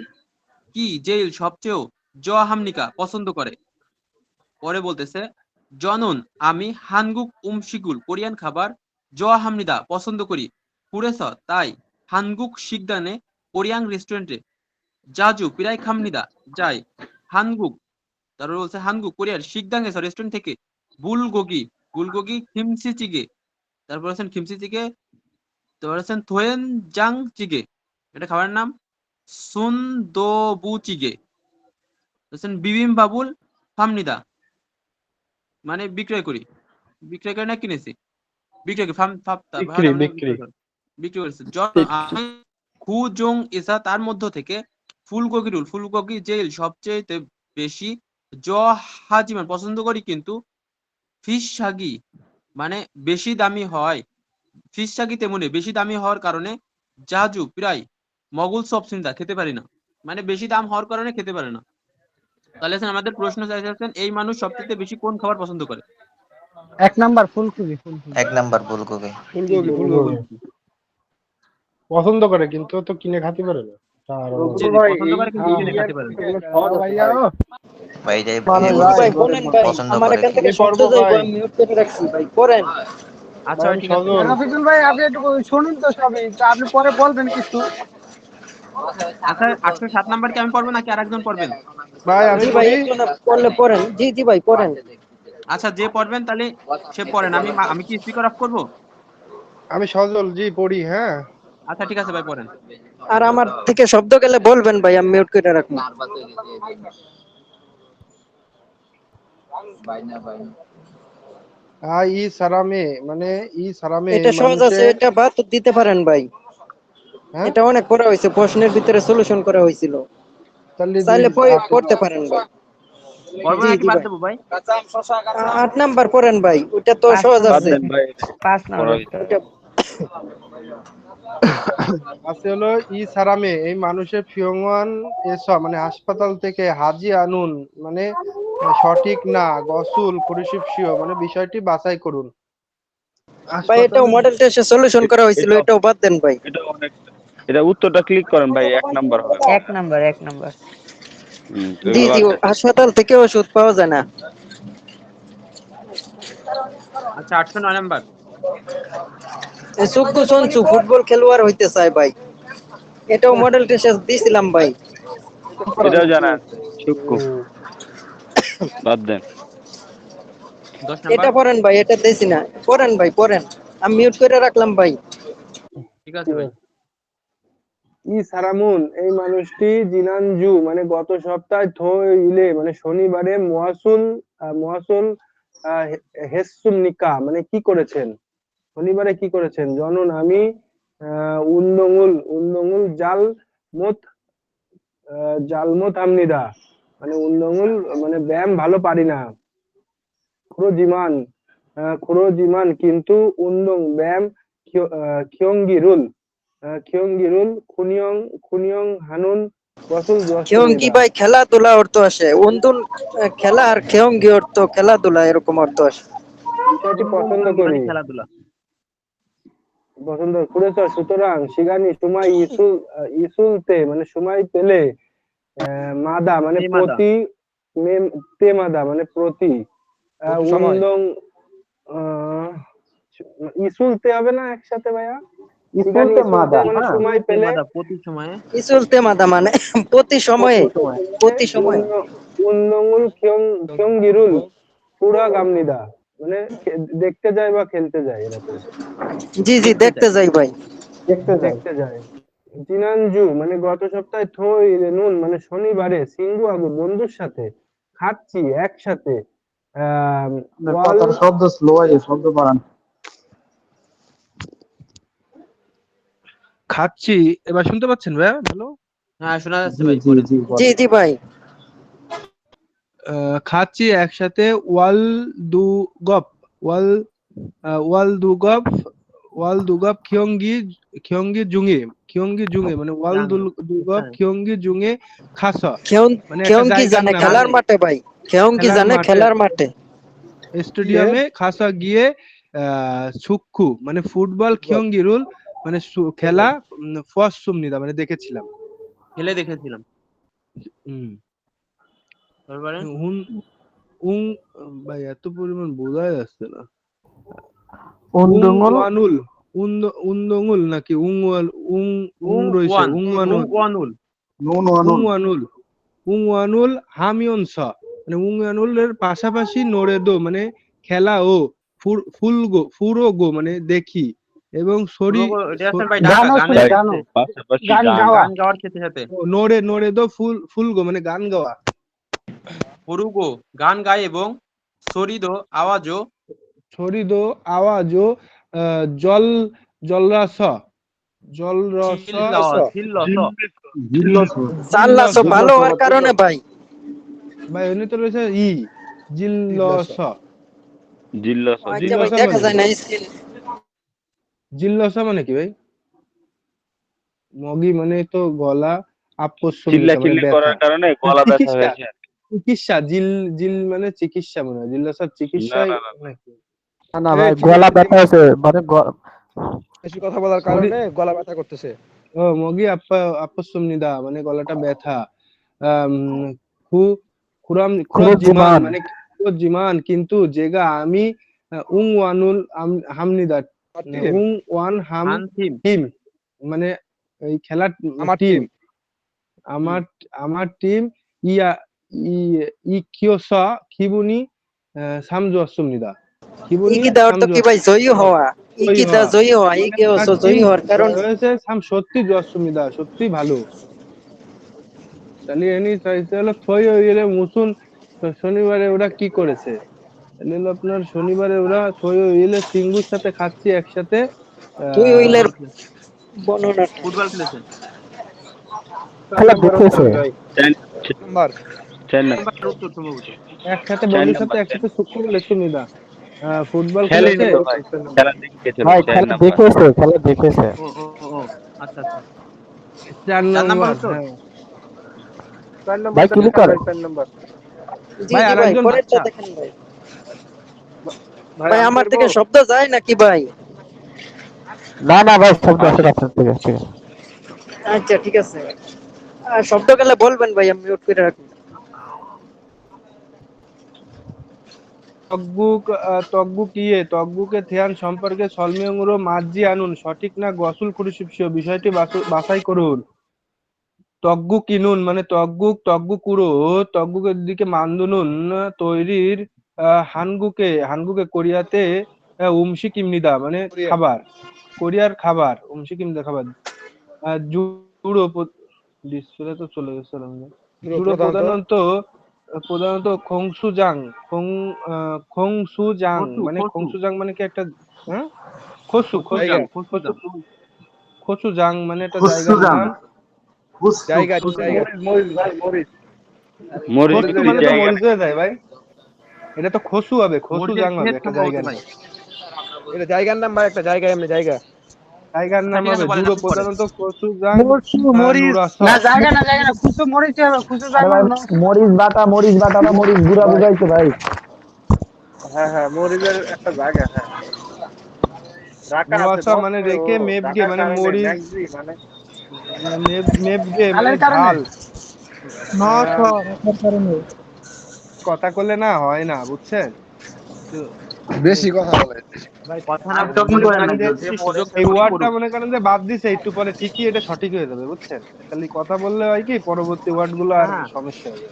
কি জেইল সবচেয়ে হামনিকা পছন্দ করে? পরে বলতেছে জনন আমি হানগুক উমশিগুল কোরিয়ান খাবার হামনিদা পছন্দ করি পুরেছ তাই হানগুক শিকদানে কোরিয়ান রেস্টুরেন্টে জাজু পিরাই খামনিদা যাই হানগুক। তারপর বলছে হানগুক কোরিয়ার শিকদাং এসা রেস্টুরেন্ট থেকে বুলগোগি বুলগোগি খিমসি চিগে, তারপর আছেন খিমসি চিগে, তারপর আছেন থোয়েন জাং চিগে, এটা খাবারের নাম। সুনদোবু চিগে আছেন বিবিম বাবুল ফামনিদা, মানে বিক্রয় করি, বিক্রয় করে না কিনেছি, বিক্রয় করি ফাপ্তা বিক্রি, ভাড়া মানে বিক্রি। বিক্রয় করে, বিক্রি করেছে। ঠিক। খু জং ইসা তার মধ্য থেকে ফুলকগি রুল ফুলকগি জেল সবচেয়ে বেশি জ হাজিমান পছন্দ করি, কিন্তু ফিশ সাগি মানে বেশি দামি হয়, ফিশ সাগি তেমনি বেশি দামি হওয়ার কারণে জাজু প্রায় মগুল সব চিন্তা খেতে পারি না, মানে বেশি দাম হওয়ার কারণে খেতে পারে না। তাহলে আমাদের প্রশ্ন চাইছেন এই মানুষ সবচেয়ে বেশি কোন খাবার পছন্দ করে? 1 নাম্বার ফুলকপি। 1 নাম্বার ফুলকপি। জি জি ফুলকপি ফুলকপি। পছন্দ করে, কিন্তু তো কিনে খেতে পারে না। তার জি জি পছন্দ করে কিন্তু কিনে খেতে পারে না। ভাইয়া ভাই এটাই মানুষ ইয়ে জি করছে, ভাই বলেন ভাই, পছন্দ আমার করে এখান কি? থেকে এই শব্দ পর্ব যাইবো, ভাই। আমি মিউট করে রাখছি ভাই, করেন। আচ্ছা ভাই ভাই আমি ঠিক আছে। সজল। রফিকুল ভাই, আপনি একটু শুনুন তো সবই, তো আপনি পরে বলবেন কিছু। আচ্ছা 807 নাম্বার কি আমি পড়বো নাকি আরেকজন পড়বেন? ভাই আমি জি ভাই, পড়ি। একটু না পড়লে পড়েন। জি জি ভাই পড়েন। আচ্ছা যে পড়বেন তাহলে সে পড়েন, আমি কি স্পিকার অফ করবো? আমি সজল জি পড়ি, হ্যাঁ। আচ্ছা ঠিক আছে ভাই পড়েন। আর আমার থেকে শব্দ গেলে বলবেন ভাই, আমি মিউট করে রাখবো। ই সারামে, মানে ই সারামে এটা এই সহজ আছে, মানুষের। এটা বাদ দিতে পারেন ভাই। হ্যাঁ, এটা অনেক করা হয়েছে, প্রশ্নের ভিতরে সলিউশন করা হয়েছিল, তাহলে চাইলে পড়তে পারেন ভাই। পড়বো জি নাকি জি বাদ ভাই, দেবো ভাই? 8 নাম্বার পড়েন ভাই, ওটা তো সহজ বাদ আছে। দেন ভাই, 5 পড়া নাম্বার। হইছে। ওটা আছে হলো ই সারামে এই মানুষের ফিয়ংওয়ান মানে হাসপাতাল থেকে হাজি আনুন, মানে সঠিক না গসুল পরিশিপসীয়, মানে বিষয়টি বাছাই করুন। ভাই এটাও হাসপাতালে মডেল টেস্টে সলিউশন করা হয়েছিল, এটা এটাও বাদ দেন ভাই। এটা অনেক, এটা উত্তরটা ক্লিক করেন ভাই, 1 নাম্বার হবে। 1 নাম্বার, 1 নাম্বার। তো জি এগুলো জি, বাদ দেন। হাসপাতাল থেকে ওষুধ পাওয়া যায় না। আচ্ছা 809 নাম্বার। সুকু সঞ্চু ফুটবল খেলোয়াড় হইতে চায় ভাই, এটাও মডেল টেস্টে দিয়েছিলাম ভাই। এটাও জানা আছে, শুক্কু। বাদ দেন। 10 নাম্বার। এটা পড়েন ভাই, এটা দিয়েছি না, পড়েন ভাই পড়েন, আমি মিউট করে রাখলাম ভাই। ঠিক আছে ভাই। ই সারামুন এই মানুষটি জিনানজু, মানে গত সপ্তাহে থইলে, মানে শনিবারে মোয়াসুল হেসুমনিকা, মানে কি করেছেন, শনিবারে কি করেছেন? জনন আমি উন্দঙুল জালমত আমনিদা, মানে উন্দঙুল মানে ব্যায়াম ভালো পারি না। খুরো জিমান কিন্তু উন্দং ব্যায়াম খিয়ংগিরুল খুনিয়ং হানুন গসুল খেয়ং কি জোয়াস্তামিদা। ভাই খেলাধুলা অর্থ আসে, উন্দুন খেলা, আর খেয়ঙ্গি অর্থ খেলাধুলা, এরকম অর্থ আসে। বিষয়টি উন্দম পছন্দ হাঙ্গি মানে করি, খেলাধুলা। করেছ, সুতরাং শিগানি সময় ইসুলতে, মানে সময় পেলে, মাদা মানে তেমাদা। প্রতি, তে মাদা মানে প্রতি, সময়। উন্দং আহ, ইসুলতে হবে না একসাথে ভাইয়া? শিগানি স্কুলতে ইসুলতে মাদা, মানে হ্যাঁ। সময় পেলে, তেমাদা প্রতি সময়ে। ইসুলতে মাদা মানে প্রতি সময়ে, প্রতি সময়। প্রতি সময়ে। উন্দঙুল খিয়ংগিরুল পুরা গামনিদা, মানে দেখতে যায় বা খেলতে যায় এরকম। জি জি, দেখতে দেখতে চাই। যাই ভাই। দেখতে যাই। দেখতে যায়। জিনানজু মানে গত সপ্তাহে থই নুন মানে শনিবারে সিঙ্গু আবু বন্ধুর সাথে খাচ্ছি একসাথে ওয়াল কথার শব্দ স্লো হয়ে শব্দ বাড়ান। খাচ্ছি। এবার শুনতে পাচ্ছেন ভাইয়া ভালো? হ্যাঁ শোনা যাচ্ছে জি ভাই, জি বলেন। জি জি জি ভাই। খাচ্ছি একসাথে ওয়াল দু গপ ওয়াল ওয়াল দু গপ খিয়ঙ্গি জুঙে মানে ওয়াল জাং দু গপ হ্যাঁ খিয়ঙ্গি জুঙে খাসা কেউন মানে একটা কেউন কি জায়গার জানে নাম খেলার মাঠে ভাই, কেউন কি খেলার জানে মাঠে খেলার মাঠে। স্টেডিয়ামে খাসা গিয়ে সুক্কু মানে ফুটবল খিয়ঙ্গিরুল মানে খেলা ফস সুমনিদা মানে দেখেছিলাম। খেলে দেখেছিলাম। হুম তারপরে হুন উং ভাই এত পরিমাণ বোঝা যাচ্ছে না। উং উন্দুঙ্গল ওয়ানুল উন্দঙুল নাকি উং উং উং রয়েছে ওয়ান উং ওয়ানুল ওয়ানুল নুন উং ওয়ানুন ওয়ানুল হামিয়ন স মানে উং ওয়ানুলের পাশাপাশি নোড়ে দো মানে খেলা ও ফুরো গো মানে দেখি এবং এটা আছেন ভাই ঢাকা গান হচ্ছে গানের ভাই ক্ষেত্রে, পাশাপাশি গান গান। গাওয়া। গান গাওয়ার ক্ষেত্রে সাথে নোড়ে নোড়ে দো ফুল গো মানে গান গাওয়া। ফুরুগো গান গায় এবং সরিদো আওয়াজও ছড়ি দো আওয়াজ ও জল জলরাস জলরস ছিল্লস জিল্লস জাল্লাস ভালো হওয়ার কারণে ভাই। ভাই উনি তো রয়েছে জিল্লস জিল্লাস আচ্ছা ভাই জিল্লসা দেখা মানে যায় কি? না স্ক্রিন। জিল্লসা মানে কি ভাই? মগি মানে তো গলা, চিল্লা আপস্যমনিকা মানে চিল্লি ব্যথা, করার কারণে মানে গলা ব্যথা চিকিৎসা হয়েছে। চিকিৎসা জিল জিল মানে চিকিৎসা মনে হয় জিল্লসার না চিকিৎসায় না না না। নাকি না এই ভাই ঠিক গলা আছে ঠিক ব্যথা আছে হয়েছে মানে বেশি কথা বলার মগি কারণে গলা ব্যথা করতেছে। মগি আপস্যমনিদা মানে গলাটা ব্যথা। আম, খু খুরাম খোজিমান খুরুজিমান মানে খোজিমান কিন্তু জেগা আমি উং ওয়ানুল হামনিদা টিম, উং ওয়ান হাম আনথিম টিম মানে এই খেলার আমার টিম টিম। আমার আমার টিম ইয়া 이 이키오사 기분이 삼주었습니다. 기분이 ইকিদা অর্থ কি ভাই? 삼주었습니다. জয়ী হওয়া। জয়ী ইকিদা হওয়া জয়ী হওয়া, মানে ইকে তার হচ্ছে টিম জয়ী হওয়ার কারণ। হয়েছে সাম সত্যি 좋았습니다. সত্যি ভালো। তাহলে এনি চাইতে হলো থই হয়ে গেলে মুসুন শনিবারে ওরা কি করেছে? তাহলে হলো আপনার শনিবারে ওরা থই হয়ে গেলে সিঙ্গুর সাথে খাচ্ছি একসাথে তুই উইলের ফুটবল খেলে বর্ণনাটা। ফুটবল খেলেছেন। চার খেলা নাম্বার হতে দেখেছে। হবে ভাই। নাম্বার চার না নাম্বার উত্তর সম্ভবত। একসাথে চার বন্ধুর সাথে নাম্বার একসাথে সুক্কু বলে সুমিদা ফুটবল খেলেনি খেলেছে। তো ভাই, খেলা দেখতে ছিল ভাই চার খেলা নাম্বার। দেখেছে, খেলা দেখেছে। ও ও ও আচ্ছা আচ্ছা, 4 নম্বর উত্তর। হ্যাঁ 4 নম্বর ভাই তো ঢাকা ক্লিকার। ভাই 4 নম্বর। জি ভাই জি ভাই, আরেকজন পরেরটা বাচ্চা দেখেন ভাই। ভাই ভাই আমি আমার পারবো। থেকে শব্দ যায় নাকি ভাই? না না ভাই শব্দ আছে আসে। আপনার থেকে, ঠিক আছে। আচ্ছা ঠিক আছে। শব্দ গেলে বলবেন ভাই, আমি মিউট করে রাখবো। তকবুকে থেয়ান সম্পর্কে সলমিয়ংরো মাঝি আনুন সঠিক না গসুল কুরুশিপসিও বিষয়টি বাছাই করুন। তকগু কিনুন মানে তকগু তকগুকের দিকে মান্দুনুন তৈরির হানগুকে কোরিয়াতে উমশি কিমনিদা মানে কোরিয়া। খাবার কোরিয়ার খাবার উমশি কিমনিদা খাবার জুড়ো ডিসপ্লে তো চলে গেছে জুড়ো প্রধানত প্রধানত খংসুজাং খংসুজাং খসু মানে খসু খংসুজাং মানে কি একটা হ্যাঁ খসুজাং জায়গা, খসুজাং খসুজাং মানে একটা জায়গার খুসুজান নাম। জায়গা জায়গা। খসু মরিচ মানে তো জায়গা মরিচ হয়ে যায় ভাই, এটা তো খসু হবে মরিচের খসুজাং হবে ক্ষেত একটা সম্ভবত জায়গার ভাই। নাম। এটা জায়গার নাম ভাই, একটা জায়গা এমনি জায়গা। জায়গার আচ্ছা নাম ঠিক আছে হবে বলেন, জুড়ো আপনি পড়েন। প্রধানত খসুজাং মরিচ নুরাস না জায়গা না জায়গা না খুশু মরিচ হবে খুশু জায়গা। আরে ভাই মরিচ বাটা বা মরিচ গুঁড়া বুঝাইছে ভাই। হ্যাঁ হ্যাঁ, মরিচের একটা জায়গা, হ্যাঁ। ঢাকা আছে নুয়াশা নর্থ। মানে ও রেখে মেপগে ঢাকার মানে কারণে মরিচ ম্যাক্সি মানে মেপগে মানে ঝালের কারণে ঝাল। নশো আহ, রেখার কারণে। কথা করলে না হয় না বুঝছেন তো বেশি কথা বলে। ভাই কথা না মনে বলবেন করেন না, যে যদি সুযোগ দেন এই উনি ওয়ার্ডটা পড়ুক। মনে করেন যে বাদ দিছে একটু পরে ঠিকই এটা সঠিক হয়ে যাবে বুঝছেন, খালি কথা বললে হয় কি পরবর্তী ওয়ার্ড গুলো হ্যাঁ আর হ্যাঁ, সমস্যা হবে।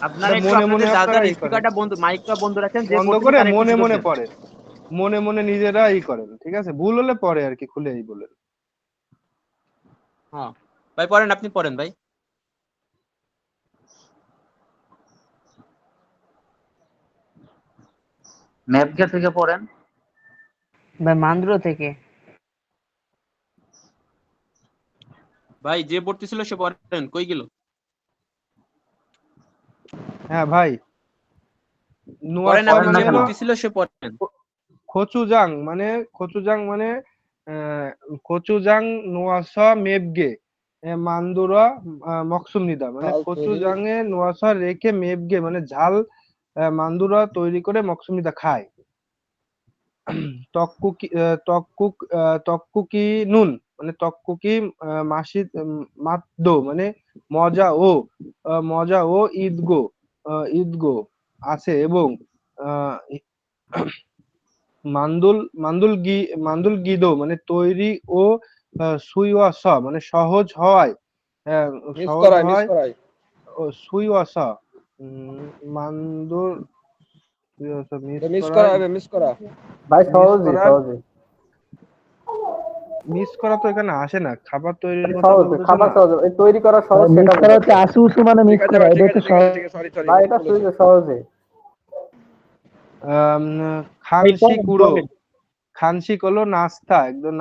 আপনারা এটা একটু মনে মনে আপনাদের যার আপনারা যার ই করেন, স্পিকারটা বন্ধ, মাইকটা বন্ধ রাখেন, যে বন্ধ পড়তেছে করে তার একটু মনে সুযোগ মনে দেন। পড়েন, মনে মনে নিজেরা ই করেন, ঠিক আছে ভুল হলে পরে আর কি খুলে এই বলেন। হ্যাঁ ভাই পড়েন, আপনি পড়েন ভাই। ম্যাপকে থেকে পড়েন। ভাই মান্দ্র থেকে। ভাই যে পড়তেছিল সে পড়েন, কই গেল? হ্যাঁ ভাই, পড়েন, নোয়াসা আপনি মানে যে হলো পড়তেছিল সে পড়েন। খোচুজাং মানে খোচুজাং নোয়াসা মেবগে মান্দুরা মকসুমনিদা, মানে খোচুজাং এ নোয়াসা রেখে মেবগে মানে ঝাল মান্দুরা তৈরি করে মকসুমনিদা খায়। তক্কুকি নুন মানে তক্কুকি মাসি মাদ্দো মানে মজা ও ঈদগো আছে, এবং আহ, মান্দুল গিদো মানে তৈরি ও সুইওয়াসা মানে সহজ হওয়ায়, সহজ হয় ও সুইওয়াসা মান্দুল মিস করায় ভাই মিস সহজে করার সহজে মিস করা তো এখানে আসে না, খাবার তৈরির কথা সহজে বলতেছে খাবার না। সহজে, এই তৈরি করা সহজ মিস সেটা করা বোঝাচ্ছে। হচ্ছে আসু উসু মানে মিস করা, এটা হচ্ছে সহজ। ভাই এটা সহজে। আম, খানসি কুড়ো, খানসিক হলো নাস্তা, একদম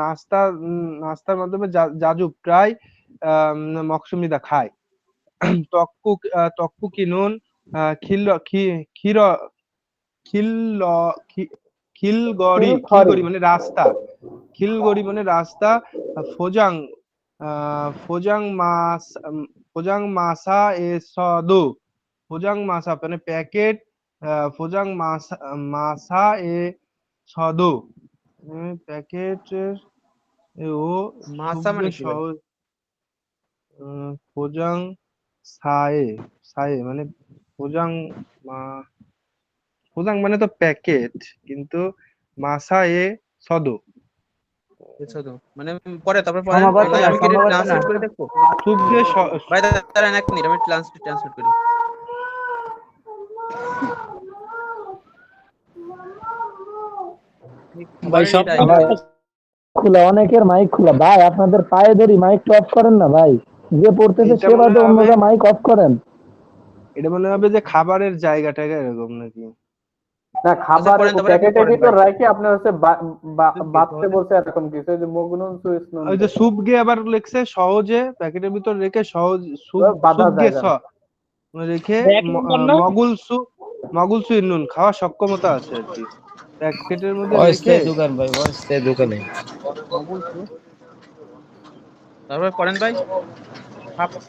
নাস্তার মাধ্যমে জাজু প্রায় মকসুমিদা খায়। তক্কু কিনুন খিল ক্ষীর খিল খিলখড়ি খিলগড়ি মানে রাস্তা, খিলগড়ি মানে রাস্তা। ফোজাং ফোজাং ফোজাং মাসা এ সদো, ফোজাং মাসা মানে প্যাকেট, ফোজাং মাসা এ সদো প্যাকেট ও মাসা সুব্বে মানে কি ভাই? সহজ ফোজাং সায়ে সায়ে মানে ফোজাং মা ফোজাং মানে তো প্যাকেট, কিন্তু মাসা এ সদো বুঝছো তো মানে পরে তারপর পড়েন সম্ভবত ভাই, না, আমি কি এটা সম্ভবত না। ট্রান্সলেট করে দেখবো? সুব্বে ভাই দাঁড়ান এক মিনিট, আমি ট্রান্সলেট করি। ভাই খাবারের সব এটা আবার খোলা, অনেকের মাইক খোলা ভাই, আপনাদের পায়ে ধরি মাইক অফ করেন না ভাই, যে পড়তেছে এটা সে মনে বাদে হবে, অন্যরা মাইক অফ করেন। এটা মনে হবে যে খাবারের জায়গা টায়গা এরকম নাকি। না, আচ্ছা খাবারের পড়েন, তারপরে আপনি প্যাকেটের পড়েন ভিতর ভাই। রাখি আপনার হচ্ছে বাঁচতে তাহলে বলছে এরকম কিছু, ওই যে মগনুন সুইসনুন ওই যে সুবগে আবার লিখছে সহজে প্যাকেটের ভিতর রেখে সহজ বাধা সুবগে যায় না। রেখে মগুলসু ইন্নুন খাওয়া সক্ষমতা আছে আর কি, প্যাকেটের মধ্যে রেখে মগুলসু, তারপরে পড়েন ভাই। খাপ-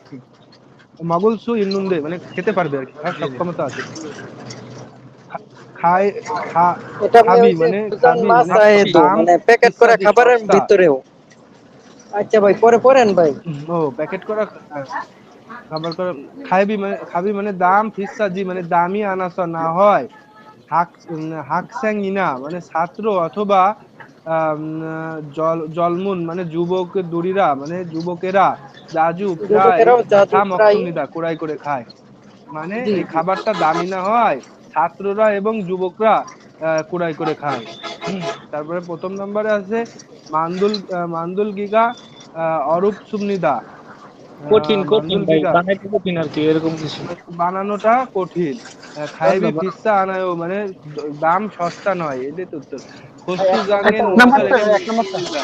মগুলসু ইন্নুন দে মানে খেতে পারবে আর কি, খাওয়ার সক্ষমতা আছে। খায় খা এটা ভাই খাবি ওই যে মানে সুজান মাসায় খাপসি। দো দাম মানে প্যাকেট করা ইত্যাদি খাবারের সস্তা। ভিতরেও। আচ্ছা ভাই পরে পড়েন ভাই। ও প্যাকেট করা খাবার করা খাবি মানে দাম ফিসাজি মানে দামি আনাসা না হয়, হাকস্যাং ইনা মানে ছাত্র অথবা জলমুন মানে যুবকেরা জাজু প্রায় যুবকেরাও জাদু খা প্রায়। মকসুমনিদা কুড়াই করে খায়, মানে জি এই জি। খাবারটা দামি না হয়, ছাত্ররা এবং যুবকরা কুড়াই করে খায়। তারপরে প্রথম নম্বরে আছে মান্দুল গিগা অরূপ সুমনিদা, মান্দুল গিগা বানানোটা কঠিন। খাইবি ফিসা আনায়ও মানে দাম সস্তা নয়, এটাই তো উত্তর। খসু জাঙে নোয়াসা রেখে মকসুমনিদা।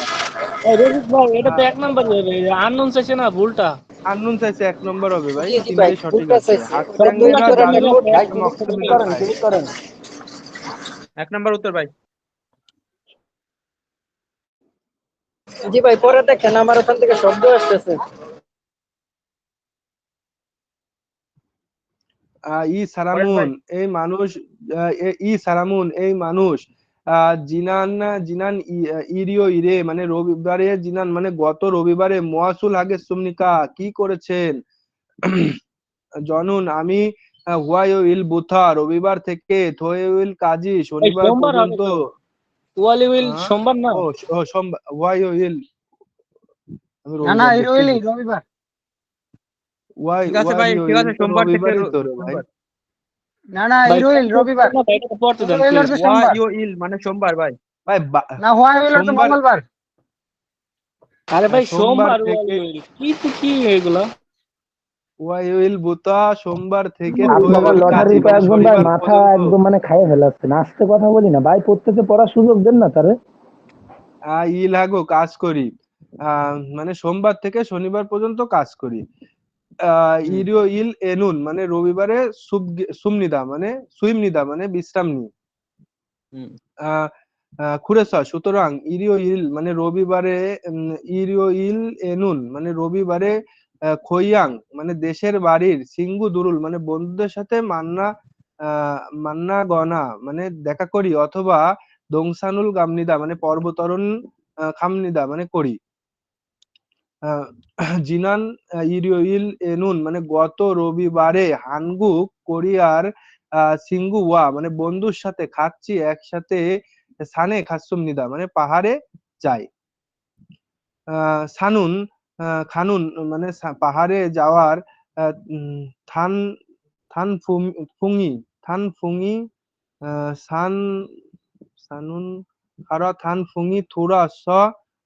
হ্যাঁ, আননুন চাইছে 1 নম্বর হবে ভাই, জি জি ভাই, তিনটেই সঠিক ভুলটা আছে। চাইছে, ওটা ভুল হাকস্যাংয়েরা উত্তর আমি জাজু নোট। ভাই ক্লিক মকসুমিদা করেন, খায়। ক্লিক করেন। 1 নাম্বার উত্তর ভাই। জি ভাই পরে দেখেন, আমার ওখান থেকে শব্দ আসতেছে। ই পড়েন সারামুন ভাই। এই মানুষ ই সারামুন এই মানুষ জিনান জিনান ইরিও ইরে মানে রবিবারে, জিনান মানে গত রবিবারে মোয়াসুল আগে সুমনিকা কি করেছেন। জনুন আমি হুয়াইল বুথা রবিবার থেকে থোয়েউল কাজী শনিবার পর্যন্ত। আহ, ও সোমবার হুয়াইল, আমি রবিবার দেখতেই বলছি, ঠিক আছে ভাই, ঠিক হুয়াইল আছে, তো সোমবার থেকে রবিবারই তো রে ভাই। সোমবার। রবিবার। ওয়া ইউ ইল মানে সোমবার ভাই। ভাই না, সোমবার আরে ভাই সোমবার সোমবার থেকে কি এগুলা? ওয়াইল বুতা সোমবার থেকে আপনারা লটারি কাজী মানে একজন ভাই শনিবার মাথা পর্যন্ত। একদম মানে খাইয়ে ফেলাচ্ছেন, আস্তে কথা বলি না ভাই, প্রত্যেকে পড়ার সুযোগ দেন না তারে। ইলাগো কাজ করি, মানে সোমবার থেকে শনিবার পর্যন্ত কাজ করি। ইরিও ইল এনুন মানে রবিবারে সুমনিদা মানে সুইমনিদা মানে বিশ্রাম নিই। খুরেসা সুতরাং ইরিও ইল মানে রবিবারে, ইরিও ইল এনুন মানে রবিবারে খৈয়াং মানে দেশের বাড়ির, সিঙ্গু দুরুল মানে বন্ধুদের সাথে মান্না গনা মানে দেখা করি, অথবা দংসানুল গামনিদা মানে পর্বতরণ খামনিদা মানে করি। জিনান ইরিও ইল এনুন মানে গত রবিবারে হানগুক কোরিয়ার সিঙ্গু ওয়া মানে বন্ধুর সাথে খাচ্ছি একসাথে, সানে খাসুমনিদা মানে পাহাড়ে যাই। সানুন খানুন মানে পাহাড়ে যাওয়ার, থান থান ফুঙি থান ফুঙি সান সানুন খারা থান ফুঙি থোড়া স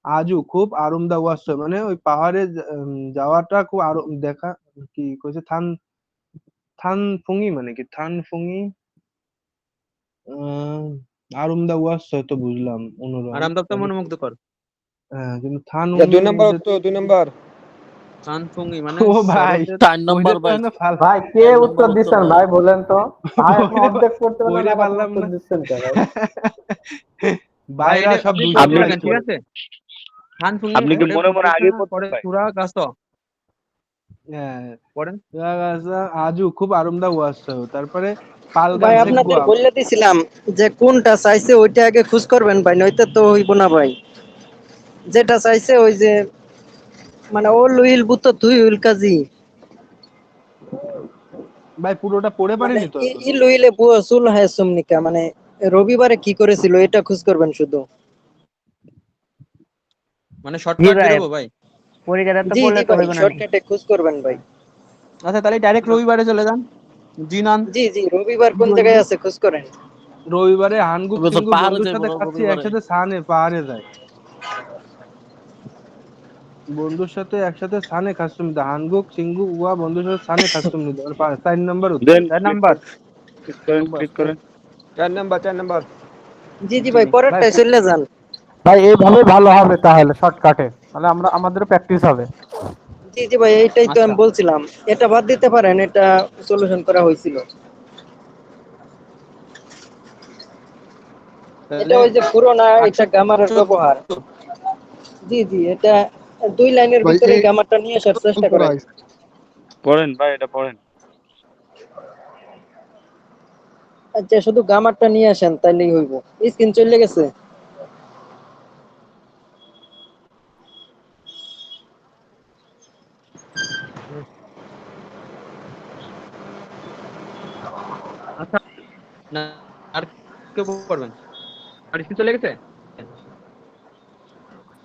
আজু খুব আরামদা ওয়াস মানে ওই পাহাড়ে যাওয়াটা খুব দেখা কি কইছে, থান থান ফুঙি মানে কি, থান ফুঙি আরামদা ওয়াস তো বুঝলাম অনুরণ, আরামদায়ক তো মনোমুগ্ধকর। হ্যাঁ কিন্তু থান দুই নাম্বার উত্তর, 2 নাম্বার। থানফুঙ্গি মানে ও ভাই শরতের 4 নাম্বার ভাই। ভাই কে উত্তর দিচ্ছেন ভাই বলেন তো? ভাই আপনি অর্ধেক করতে পারলেন পড়ে আর আপনি পারলাম উত্তর না দিচ্ছেন কে ভাই? ভাই বাইরা সব আপনি দুই পড়তে আপনি থাকেন, ঠিক আছে? থানফুঙ্গি আপনি কি মনে মনে আগে পড়তে পরে ভাই? সুরা গাছ হ্যাঁ পড়েন। আজু খুব আরামদা ওয়াস, তারপরে পালগান ভাই সে আপনাদের গুয়া। বলে দিছিলাম যে কোনটা চাইছে ওইটা আগে খোঁজ করবেন ভাই, নয়তো তো হইব না ভাই। যেটা চাইছে ওই যে মানে ও লুইল বুতো তুই উইল কাজী ভাই পুরোটা পড়ে মানে পারিনি তো ই এখন। ই লুইলে বুয়া সুল হায় সুমনিকা মানে রবিবারে কি করেছিল এটা খোঁজ করবেন শুধু। মানে জি শর্টকাট ভাই, বেরোবো ভাই। পরীক্ষাটা তো জি পড়লে জি তো ভাই, হইব না নি। শর্টকাটে খোঁজ করবেন ভাই। আচ্ছা তাহলে ডাইরেক্ট রবিবারে চলে যান। জিনান জি জি, রবিবার কোন জায়গায় আছে খোঁজ করেন। রবিবারে হানগুক বছর সিঙ্গু পাহাড়ে বন্ধুর যাইব সাথে না খাচ্ছি রবিবারে। একসাথে সানে পাহাড়ে যায়, বন্ধুর সাথে একসাথে সানে খাসুম দা হানগুক সিঙ্গু উয়া বন্ধুর সাথে সানে খাসুম নিদা 4 নাম্বার উত্তর। দেন 4 ক্লিক নাম্বার। করেন ক্লিক করেন। 4 নাম্বার, 4 নাম্বার। জি জি জি ভাই, ভাই পরেরটাই চলে যান। ভাই এইভাবে ভালো হবে তাহলে শর্টকাটে, তাহলে আমাদের প্র্যাকটিস হবে। জি জি ভাই, এইটাই তো আচ্ছা আমি বলছিলাম, এটা বাদ দিতে পারেন, এটা সলিউশন করা হয়েছিল। এটা তাহলে ওই যে পুরোনা এটা গ্রামারের 114। ব্যবহার। জি জি, এটা 2 লাইনের ভাই ভিতরে এই গ্রামারটা নিয়ে আসার চেষ্টা করা করেন। হয়েছে। পড়েন ভাই, এটা পড়েন। আচ্ছা শুধু গ্রামারটা নিয়ে আসেন তাইলেই হইব। স্ক্রিন চলে গেছে। আচ্ছা না, আর কেউ পড়বেন? আর স্ক্রিন চলে গেছে?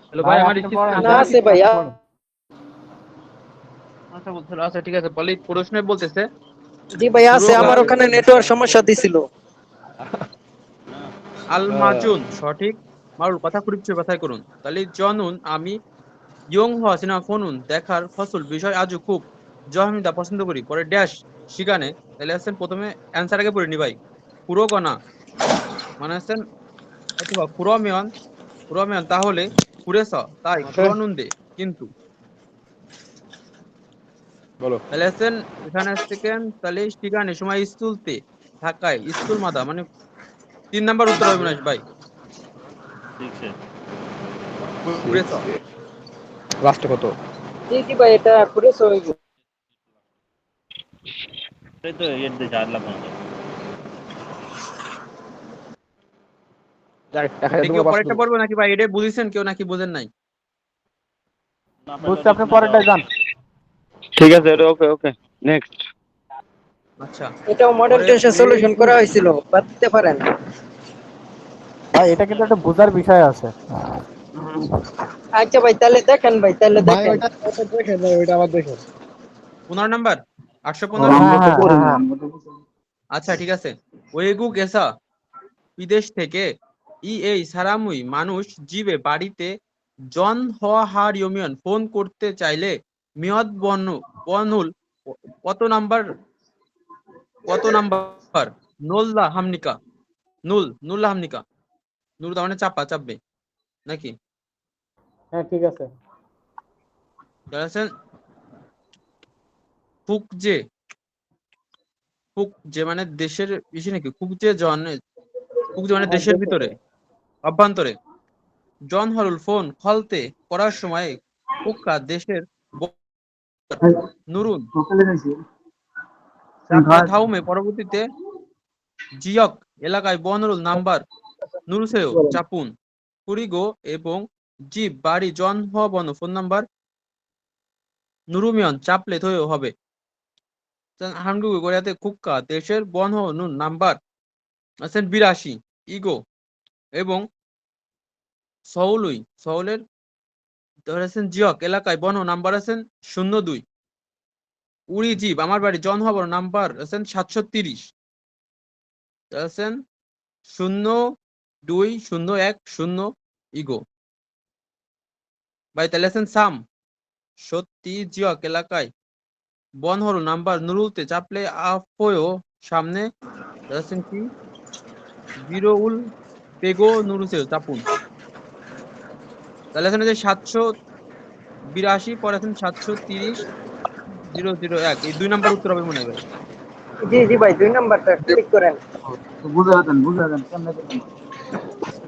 হ্যালো ভাই, ভাই আমার আপনি স্ক্রিন পড়েন, না চলে আছে গেছে? ভাই। আপনি পড়েন। আচ্ছা বলছিল, আচ্ছা ঠিক আছে, বলি প্রশ্নে বলতেছে জি ভাই আছে, সুরগার আমার ওখানে নেটওয়ার্ক সমস্যা দিছিল। আল মাজুন সঠিক, মারুল কথা খুঁড়িচ্ছে কথাই করুন। তাহলে জনুন আমি ইয়ং হওয়া সিনেমা ফোনুন দেখার ফসল বিষয় আজও খুব জহমিদা পছন্দ করি, পরে ড্যাশ শিকানে। তাহলে আসছেন প্রথমে অ্যান্সার আগে পড়ে নি ভাই। পুরোগনা মানে আসছেন অথবা পুরমেয়ন, পুরমেয়ন তাহলে পুরেছ তাই পুরনুন্দে কিন্তু। বলো। তাহলে আসছেন এখানে আসছেন তাহলে শিকানে সময় স্কুলতে থাকায় স্কুল মাদা মানে 3 নাম্বার উত্তর অবিনাশ ভাই। পুরেছ। লাস্টে কত? জি জি ভাই, এটা পুরো হইব। এই তো এর দিয়ে জানলাম না। যাক, এটা 1000 কেউ তোমরা পাস পরেরটা করো। পড়বো নাকি ভাই? এটা বুঝেছেন কেউ নাকি বুঝেন নাই? বুঝতে আপনি পরেরটাই যান। ঠিক আছে, এটা ওকে ওকে। নেক্সট। আচ্ছা এটাও মডেল পরে টেস্টে সলিউশন করা হয়েছিল, বাদ দিতে পারেন। ভাই এটা কিন্তু একটা বোঝার বিষয় আছে। আচ্ছা ভাই তাহলে দেখেন, ভাই তাহলে ভাই দেখেন। ওইটা দেখেন, ভাই ওইটা আবার দেখেন। 15 নাম্বার 815। হ্যাঁ হ্যাঁ হ্যাঁ হ্যাঁ। আচ্ছা ঠিক আছে। ওয়েগু গেসা বিদেশ থেকে ই এই সারামুই মানুষ জীবে বাড়িতে জন হার ইউমিয়ন ফোন করতে চাইলে মিয়দ বনুল কত নাম্বার নুল্লা হামনিকা নুল্লা হামনিকা নুল তার মানে চাপবে নাকি হ্যাঁ ঠিক আছে। ফুকজে মানে দেশের বেশি নাকি ফুকজে মানে দেশের ভিতরে অভ্যন্তরে জন হরুল ফোন খলতে করার সময় ফুক্কা দেশের নুরুন থাউমে পরবর্তীতে জিয়ক এলাকায় বনরুল নাম্বার নুরুসেও চাপুন কুরিগো এবং জিপ বাড়ি জন বন ফোন নাম্বার নুরুমিয়ন চাপলে থয়েও হবে হাঙ্গুগু কোরিয়াতে কুক্কা দেশের বন নুন নাম্বার আছেন 82 ইগো এবং সৌলের ধরেছেন জিয়ক এলাকায় বন নাম্বার আছেন 02 উড়ি জীব আমার বাড়ি জন হবর নাম্বার আছেন 730 আছেন 02010 ইগো ভাই তাহলে আছেন সাম সত্যি জিয়ক এলাকায় বন হল নাম্বার নুরুলতে চাপলে আফও সামনে আছেন কি বিরউল পেগো নুরুসে চাপুন তাহলে এখানে যে 782 পরে আছেন 730 001 এই 2 নাম্বার উত্তর হবে মনে হয় ভাই। জি ভাই 2 নাম্বারটা ক্লিক করেন।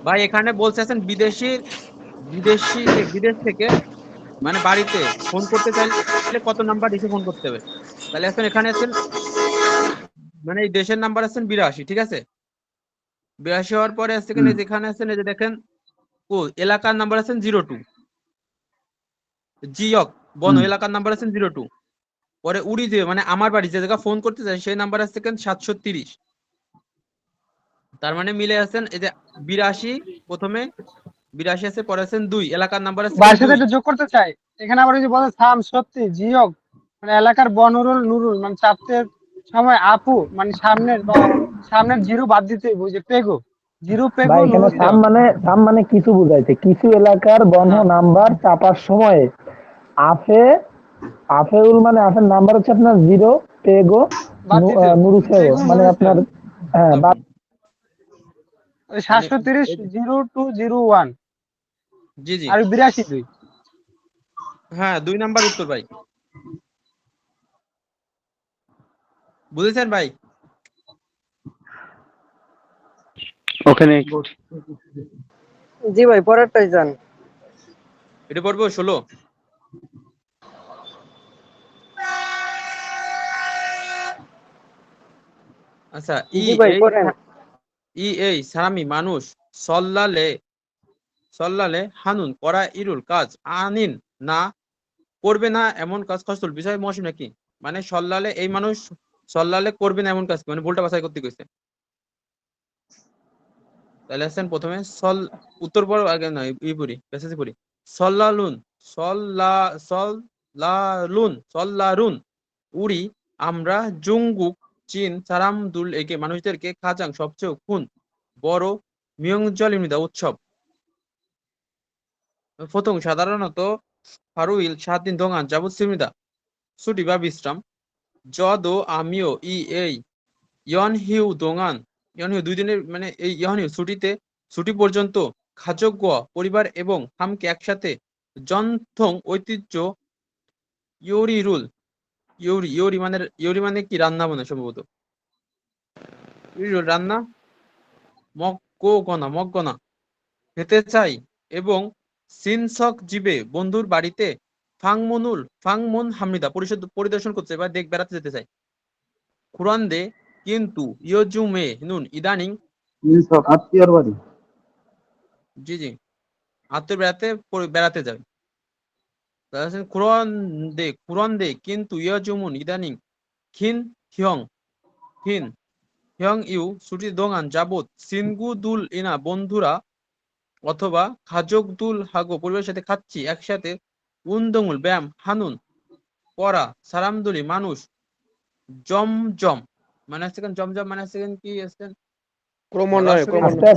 ভাই এখানে বলছে আছেন বিদেশ থেকে মানে বাড়িতে ফোন করতে চাইলে কত নাম্বার এসে ফোন করতে হবে তাহলে এখন এখানে আছেন মানে এই দেশের নাম্বার আছেন 82 ঠিক আছে 82 হওয়ার পরে আছে এখানে যেখানে আছেন এই যে দেখেন ও এলাকার নাম্বার আছেন 02 জিয়ক বন এলাকার নাম্বার আছেন 02 পরে উড়ি যে মানে আমার বাড়ি যে জায়গা ফোন করতে চাই সেই নাম্বার আছে 730 তার মানে মিলে আছেন এই যে 82 প্রথমে 82 আছে পরে আছেন 2 এলাকার নাম্বার আছে ভাইয়ের সাথে একটু যোগ করতে চাই এখানে আবার ওই যে বলে সাম সত্যি জিয়ক মানে এলাকার নুরুল মানে চাপতে সময় আপু মানে সামনের জিরো বাদ দিতে বুঝে পেগো জিরো ভাই পেগো এখানে সাম মানে কিছু বুঝাইছে কিছু এলাকার বন্ধ নাম্বার চাপার সময় আফেউল মানে আফের নাম্বার হচ্ছে আপনার 0 পেগো নুরুসেও মানে আপনার হ্যাঁ 730 0201 জি আর 82 হ্যাঁ 2 নাম্বার উত্তর ভাই বুঝেছেন ভাই ওখানে জি ভাই পরেরটাই যান এটা পড়বো 16 আচ্ছা জি ভাই পড়েন এই সারামি মানুষ সল্লালে হানুন করা ইরুল কাজ আনিন না করবে না এমন কাজ কষ্টল বিষয় মৌসুম নাকি মানে এই মানুষ সল্লালে করবে না এমন কাজ মানে ভুলটা বাছাই করতে কইছে তাহলে আছেন প্রথমে উত্তর পর আগে না পড়ি মেসেজ পড়ি সল্লারুন উড়ি আমরা জুঙ্গুক চীন সারামদুল একে মানুষদেরকে খাজাং সবচেয়ে খুন বড় মিয়ংজল ইমিদা উৎসব প্রথম সাধারণত ফারুইল 7 দিন 동안 যাবৎসীমিদা ছুটি বা বিশ্রাম যদো আমিও এই ইয়নহিউ 2 দিনের মানে এই ইয়নহিউ ছুটি পর্যন্ত খাজোগ পরিবার এবং হামকে একসাথে জনথং ঐতিহ্য ইউরি মানে কি রান্না মনে সম্ভবত রান্না মগগনা খেতে চাই এবং সিনসক জিবে বন্ধুর বাড়িতে ফাংমুন হামিদা পরিদর্শন করতে বা বেড়াতে যেতে চাই কুরান্দে কিন্তু ইয়োজুমে নুন ইদানিং আত্মীয়র বাড়ি জি আত্মীয় বেড়াতে যাবে কুরন্দে কিন্তু ইয়োজুমুন ইদানিং খিন হিয়ং ইউ ছুটি দোঙান যাবত সিনগু দুল ইনা বন্ধুরা অথবা খাজক দুল হাগো পরিবারের সাথে খাচ্ছি একসাথে উন্দঙুল ব্যায়াম হানুন পড়া সারামদুলি মানুষ জমজম মানে আসছে জমজম মানে আসছে কি আসছেন ক্রমান্বয়ে আস্তে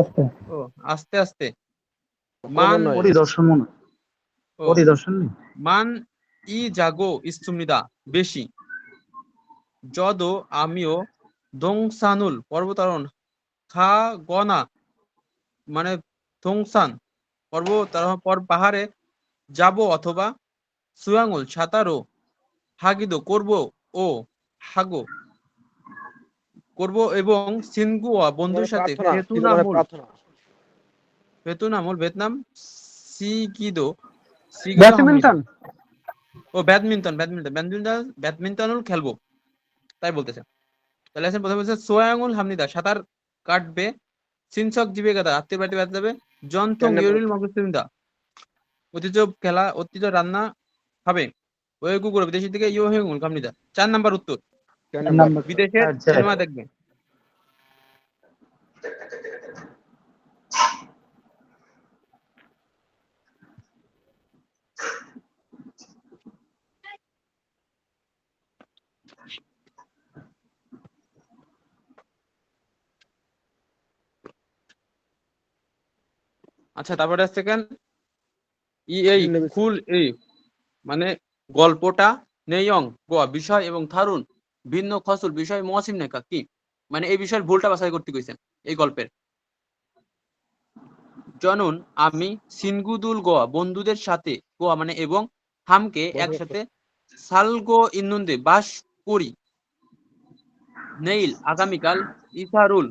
আস্তে ও আস্তে আস্তে মান পরিদর্শন মনে হয়। ও পরিদর্শন নেই? মান 이 자고 있습니다. বেশি 저도 আমিও 동산을 পর্বতারোহণ 가거나 মানে 동산 পর্বতারোহণ পাহাড়ে যাব অথবা 수영을 সাঁতারও 하기도 করব ও হাগো করব এবং সিনগুয়া বন্ধুর সাথে ভিয়েতনাম সিগিদো সিগিদো 합니다. ব্যাডমিন্টন। ও ব্যাডমিন্টনও খেলবো তাই বলতেছে। তাহলে আছে প্রথমে বলছে সোয়াঙ্গুল হামনিদা সাঁতার কাটবে, সিনসক জিবে গাদা আত্মীয় বাড়িতে বেড়াতে যাবে, জন্থং ইউরিল মগসিন্দা ঐতিহ্য খেলা ঐতিহ্য রান্না খাবে, ওয়েগু করে বিদেশি থেকে ইউ হেঙ্গুল হামনিদা। 4 নাম্বার উত্তর বিদেশের আচ্ছা। সিনেমা দেখবে। আচ্ছা তারপরে আসছে কেন এই ফুল এই মানে গল্পটা নেয়ং গোয়া বিষয় এবং থারুন ভিন্ন খসুল বিষয় মৌসিম নেকা কি মানে এই বিষয়ের ভুলটা বাছাই করতে কইছেন এই গল্পের। জনুন আমি সিনগুদুল গোয়া বন্ধুদের সাথে গোয়া মানে এবং হামকে একসাথে সালগো ইন্নুন্দে বাস করি, নেইল আগামীকাল ইসারুল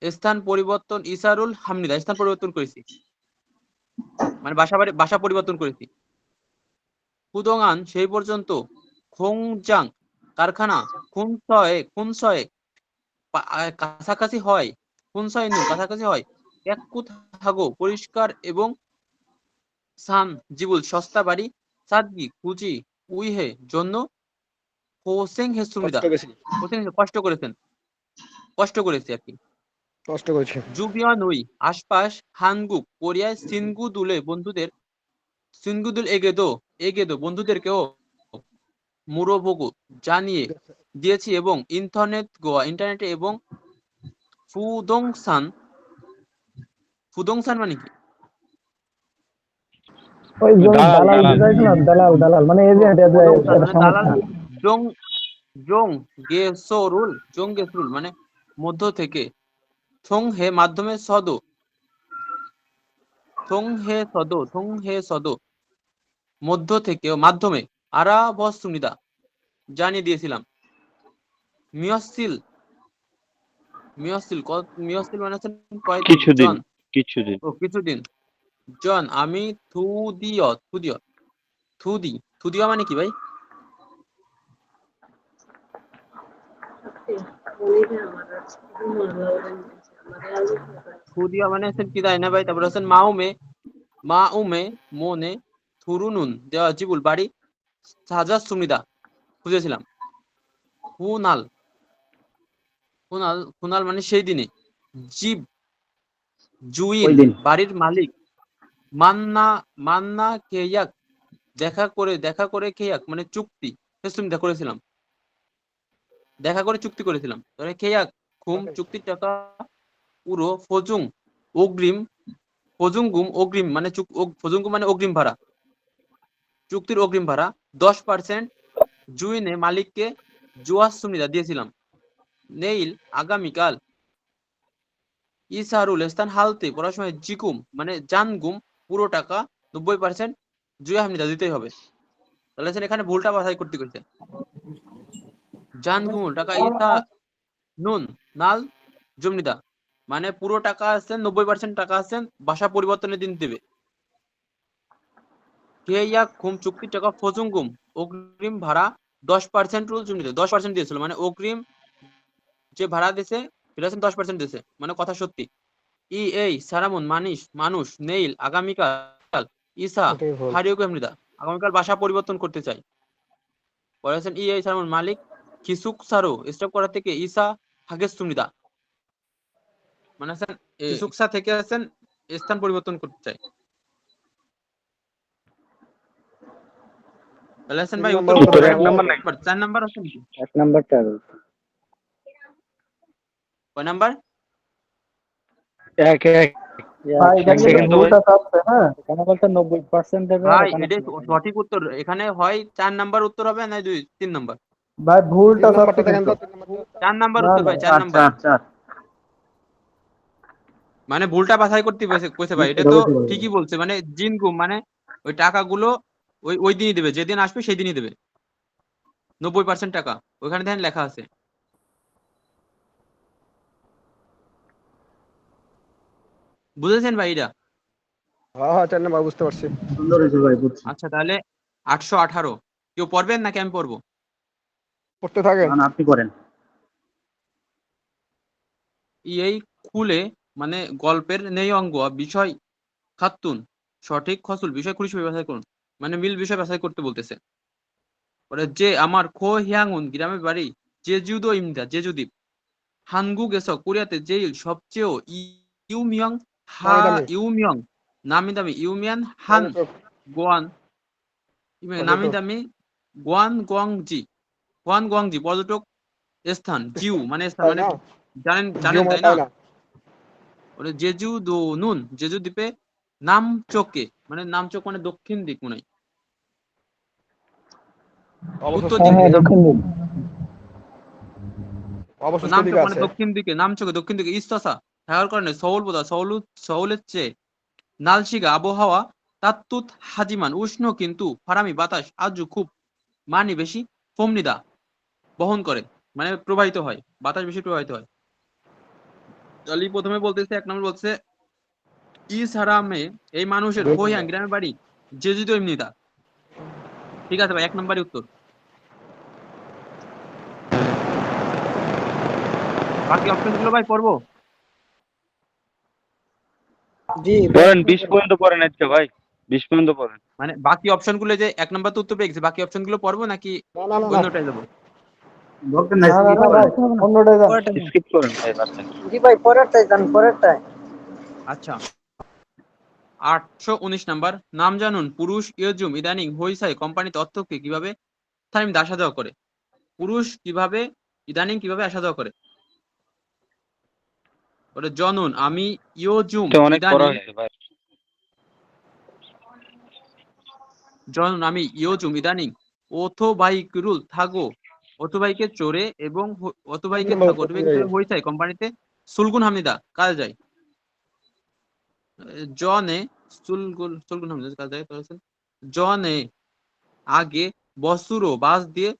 স্থান পরিবর্তন ইসারুল হামনিদা স্থান পরিবর্তন করেছি মানে বাসা পরিবর্তন করেছি। কুদোঙান সেই পর্যন্ত খোংজাং কারখানা খুনসয়ে কাছাকাছি হয়, খুনসয় নুন কাছাকাছি হয়, এককুত হাগো পরিষ্কার এবং সান জিবুল সস্তা বাড়ি, সাদগি কুচি উইহে জন্য হোসেং হেসুমিদা হোসেং কষ্ট করেছেন কষ্ট করেছে আর কি কষ্ট করেছে। জুবিয়ান উই আশপাশ হানগুক কোরিয়ায় সিনগুদুলে বন্ধুদের সিনগুদুল এগেদো বন্ধুদেরকেও মুরোবগু জানিয়ে দিয়েছি এবং ইন্টারনেটে এবং ফুদংসান মানে কি ওই দালাল বুঝাইছ না, দালাল মানে এজেন্ট দালাল জং গেসরুল মানে মধ্য থেকে, থং হে মাধ্যমে থং হে সদো মধ্য থেকে মাধ্যমে আরা বসুনিদা জানিয়ে দিয়েছিলাম। মিয়সিল মানে হচ্ছে কয়েকদিন কিছুদিন জন আমি থুদিও মানে কি ভাই থুদিও মানে হচ্ছে কি তাই না ভাই। তারপরে হচ্ছেন মাউমে মনে থুরুনুন দেওয়া জিবুল বাড়ি সাজা সুমিদা খুঁজেছিলাম। খুনাল মানে সেই দিনে, জীব জুইল বাড়ির মালিক, মান্না কেয়াক দেখা করে কেয়াক মানে চুক্তি করেছিলাম দেখা করে চুক্তি করেছিলাম। কেয়াক খুম চুক্তির টাকা পুরো ফজুঙ্গুম অগ্রিম মানে ফজুঙ্গুম মানে অগ্রিম ভাড়া, চুক্তির অগ্রিম ভাড়া 10% জুইনে মালিককে জুয়াস সুমিদা দিয়েছিলাম। নেইল আগামীকাল ইসারুল স্থান হালতে পড়াশোনায় জিকুম মানে জানগুম পুরো টাকা 90% জুয়া হামনিদা দিতেই হবে। তাহলে এখানে ভুলটা বাছাই করতে কইছে। জানগুম টাকা ইসা নুন নাল জুমনিদা মানে পুরো টাকা আছেন 90% টাকা আছেন বাসা পরিবর্তনের দিন দেবে। কেয়া খুম চুক্তির টাকা ফজুঙ্গুম অগ্রিম ভাড়া 10% রুল জুমনিদা 10% দিয়েছিল মানে অগ্রিম যে ভাড়া দিয়েছে সেটা 10% দিয়েছে মানে কথা সত্যি। এই সারামুন মানুষ নেইল আগামীকাল ইসা হারিও কেমনিদা আগামীকাল বাসা পরিবর্তন করতে চাই। পরে আছেন এই সারামুন মালিক কিসুক সারো স্টপ করা থেকে ইসা হাগেস সুমিদা মানে আছেন কিসুকসা থেকে আছেন স্থান পরিবর্তন করতে চাই। তাহলে আছেন ভাই উত্তর 4 নাম্বার আছে নাকি 1 নাম্বারটা কয় নাম্বার 1 ভাই এখানে কিন্তু সেকেন্ড তো ভাই। ভুলটা চাচ্ছে, হ্যাঁ এখানে বলতে 90% দেবে আর ভাই এখানে এটাই সঠিক উত্তর। এখানে হয় 4 নাম্বার উত্তর হবে না 3 নাম্বার। ভাই ভুলটা 3 চাচ্ছে নাম্বারটা দেখেন কিন্তু। তো 3 নাম্বারটা 4 নাম্বার না উত্তর না ভাই, 4 নাম্বার। আচ্ছা মানে ভুলটা বাছাই করতে কইছে ভাই, এটা তো ঠিকই বলছে। মানে জিন গুম মানে ওই টাকাগুলো ওই ওই দিনই দেবে, যেদিন আসবে সেই দিনই দেবে 90% টাকা। ওখানে দেখেন লেখা আছে। বুঝেছেন ভাই এটা? হ্যাঁ হ্যাঁ 4 নাম্বার বুঝতে পারছি। সুন্দর হয়েছে ভাই, বুঝছি। আচ্ছা তাহলে 818। কেউ পড়বেন নাকি আমি পড়বো? পড়তে থাকেন। না আপনি করেন। এই খুলে মানে গল্পের নেই অঙ্গ বিষয় খাতুন সঠিক ফসল বিষয় খুলি বাছাই করুন। মানে মিল বিষয় বাছাই করতে বলতেছে। ওরে যে আমার খো হিয়াঙ্গুন গ্রামের বাড়ি জেজুদো ইমদা জেজুদ্বীপ হানগুক কোরিয়াতে যে সবচেয়ে ইউমিয়ং হা নামি দামি ইউমিয়ং নামি দামি ইউমিয়ান হান পর্যটক গোয়ান নামি পর্যটক দামি গোয়ান গোয়াংজি পর্যটক স্থান জিউ মানে স্থান তাই মানে না? জানেন জিও জানেন মানে তাই না? তাই না? ওরে জেজু দো নুন জেজু দ্বীপে নামচোকে মানে নামচোক মানে দক্ষিণ দিক মনে হয়। উত্তর অবশিষ্ট দিক দিকে দিয়ে দক্ষিণ দিক। অবশিষ্ট দিকে নামচোক মানে আছে। দক্ষিণ দিকে নামচোকে দক্ষিণ দিকে ইস্তসা থাকার কারণে সৌলের চেয়ে নালশিগা আবহাওয়া তাত্তুত হাজিমান উষ্ণ কিন্তু ফারামি বাতাস আজু খুব মানি বেশি ফমনিদা বহন করে মানে প্রবাহিত হয়, বাতাস বেশি প্রবাহিত হয়। তাহলে প্রথমে বলতেছে 1 নম্বর বলছে ই সারামে এই মানুষের খোয়াং গ্রামের বাড়ি জেজুদো ইমনিদা। ঠিক আছে ভাই, 1 নম্বরই উত্তর। বাকি অপশন গুলো ভাই পড়বো? জি পড়েন 20 পর্যন্ত পড়েন আজকে ভাই, 20 পর্যন্ত পড়েন। মানে বাকি অপশন গুলো যে 1 নম্বর তো উত্তর পেয়ে গেছে, বাকি অপশন গুলো পড়বো নাকি না না না না অন্যটাই যাবো? দরকার নাই, না না স্কিপ না ভাই, করেন, অন্যটাই যান। পরেরটা যান। স্কিপ করেন ভাই, বাদ দেন। জি ভাই পরেরটাই যান, পরেরটাই। আচ্ছা 819 নাম্বার নাম জানুন পুরুষ ইয়জুম ইদানিং হইসাই কোম্পানিতে অর্থকে কিভাবে থামিম আসা যাওয়া করে। পুরুষ কিভাবে ইদানিং কিভাবে আসা যাওয়া করে? ওটা জনুন আমি ইয়জুম এটা অনেক পড়া ইদানিং হয়েছে ভাই। জনুন আমি ইয়জুম ইদানিং অথবাইকুরুল থাগো অথবাইকে চড়ে এবং 3 নাম্বার উত্তর কোন জায়গায়? হইসাই কোম্পানিতে সুলগুন হামিদা কাজে যায়। জনে সুলগুন হামিদা কাজে যায় করেছেন। জনে আগে বসুরো বাস দিয়ে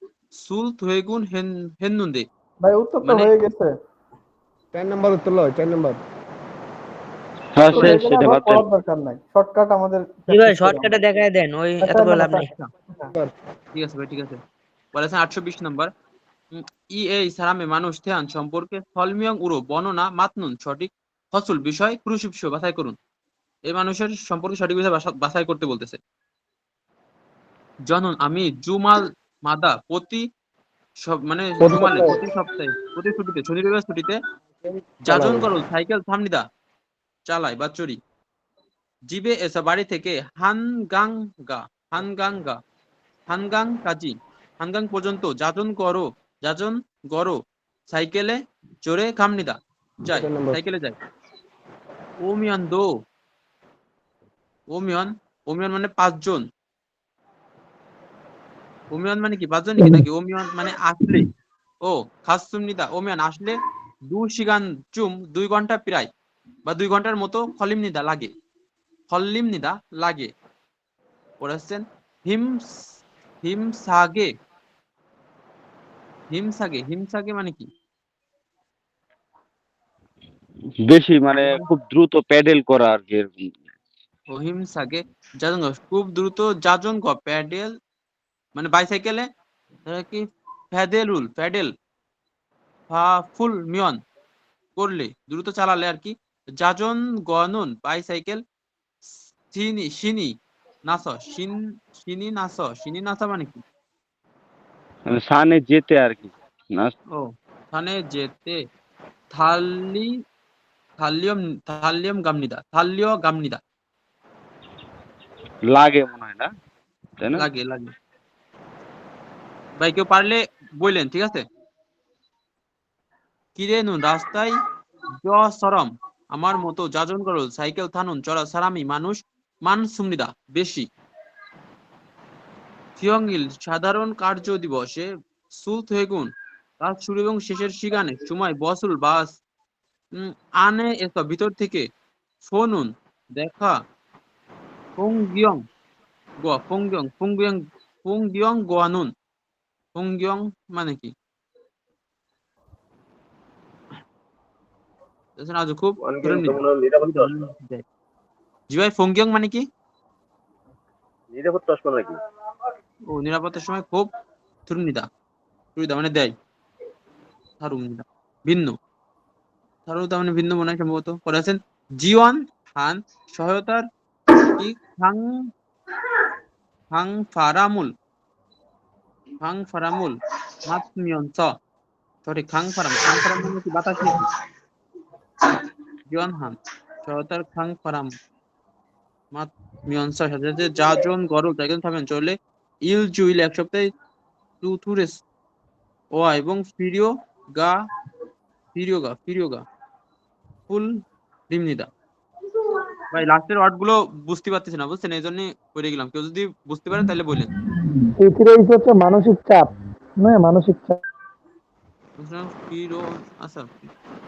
সুল থুয়েগুন হেন্নুন্দে ভাই উত্তর তো মানে হয়ে গেছে। 4 নাম্বার উত্তর লয় 4 নাম্বার। হ্যাঁ উত্তর হয়ে শেষ, গেলে সেটা আর বাদ দেন। পড়ার দরকার নাই, শর্টকাট আমাদের জি ভাই প্র্যাকটিস করি শর্টকাটে আমরা। দেখায় দেন, ওই এত 4 করে লাভ নাম্বার নেই। ঠিক আছে ভাই, ঠিক আছে। বলেছেন 820 নাম্বার এই সারামে মানুষ থেয়ান সম্পর্কে ফলমিয়ং উড়ো বর্ণনা মাতনুন সঠিক ফসল বিষয় ক্রুশিপস বাছাই করুন। এই মানুষের সম্পর্কে সঠিক বিষয় বাছাই করতে বলতেছে। জনন আমি জুমাল মাদা প্রতি মানে জুমালে প্রতি ছুটিতে শনি রবিবার ছুটিতে যাজন চালাবো। করল সাইকেল থামনিদা চালায় বা চড়ি জিবে এসা বাড়ি থেকে হানগাঙ্গা হানগাং কাজী হানগাং পর্যন্ত যাজন গড়ো সাইকেলে চড়ে কামনিদা যায়, 4 নাম্বার। সাইকেলে যায়। ওমিয়ন দো ওমিয়ন ওমিয়ন মানে 5 জন। ওমিয়ন মানে কি 5 জন নাকি ওমিয়ন মানে আসলে ও খাসুমনিদা ওমিয়ন আসলে 2 ঘন্টা প্রায় বা 2 ঘন্টার মতো খলিমনিদা লাগে পড়াচ্ছেন। হিম হিমসাগে হিমসাগে মানে কি? বেশি মানে খুব দ্রুত প্যাডেল করা আর কি, এরকম। অহিংসাকে যাজন খুব দ্রুত যাজন প্যাডেল মানে বাইসাইকেলে কি প্যাডেল ফুল মিয়ন করলে দ্রুত চালালে আর কি। যাজন গনুন বাইসাইকেল সিনি সিনি সিনি নাস মানে কি? মানে সানে যেতে আর কি না। ও থানে যেতে থালি থাল্লিয় গামনিদা লাগে মনে হয় না, তাই না? লাগে লাগে। ভাই কেউ পারলে বললেন, ঠিক আছে। কিরে নুন রাস্তায় জ সরম আমার মতো যাজন করল সাইকেল থানুন চড়া সারামি মানুষ মান সুমনিদা বেশি থিয়ংইল সাধারণ কার্য দিবসে সুলথ হেগুন কাজ শুরু এবং শেষের সিগানে সময় বসুল বাস আনে এসব ভিতর থেকে ফোনুন দেখা ফোংগিয়ং গোয়া ফোংগিয়ং গোয়ানুন ফোংগিয়ং মানে কি আজ খুব জি ভাই ফোংগিয়ং মানে কি নিরাপত্তা নাকি? ও নিরাপত্তার সময় খুব থুরনিদা মানে দেয় থারুমনিদা ভিন্ন থারুদা মানে ভিন্ন মনে হয় সম্ভবত পরে আছেন জিওয়ান হান সহায়তার কি খাং ফারামুল মাতমিয়ন্স সরি খাং ফারাম মানে কি বাতাস নাকি জিওয়ান হান সহায়তার খাং ফারাম মাতমিয়ন্স সাথে সাথে যাজন গরল একদম থাকবেন চলে ইল জুইল এক সপ্তাহে টুথুরেস ও এবং ফিরিওগা ফুল ডিমনিদা ভাই লাস্টের ওয়ার্ড গুলো বুঝতে পারতেছি না বুঝছেন এই জন্য পড়ে গেলাম কেউ যদি বুঝতে পারেন তাহলে বলেন প্রিথিরাইজ হচ্ছে মানসিক চাপ, না মানসিক চাপ। আচ্ছা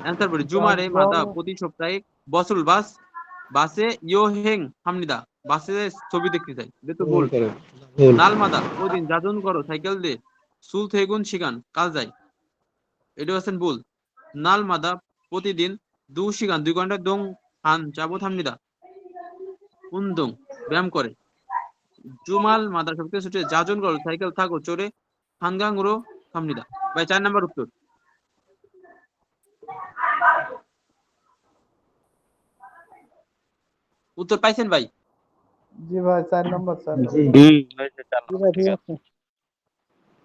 অ্যান্সার বলি জুমারে মাদা প্রতি সপ্তাহে বসুল বাসে ইয়ো হেং হামনিদা বাসে ছবি দেখতে চাই তো ভুল নাল মাদা ওই দিন যাজন করো সাইকেল দিয়ে সুল থেগুন শিগান কাল যাই এটা হচ্ছেন ভুল নাল মাদা প্রতিদিন শিগান 2 ঘন্টা দং হান যাবো থামনিদা উন্দং ব্যায়াম করে জুমাল মাদার সবচেয়ে ছুটে যাজন করো সাইকেল থাকো চড়ে হানগাংরো থামনিদা ভাই 4 নাম্বার উত্তর পাইছেন ভাই? জি ভাই 4 নম্বর স্যার।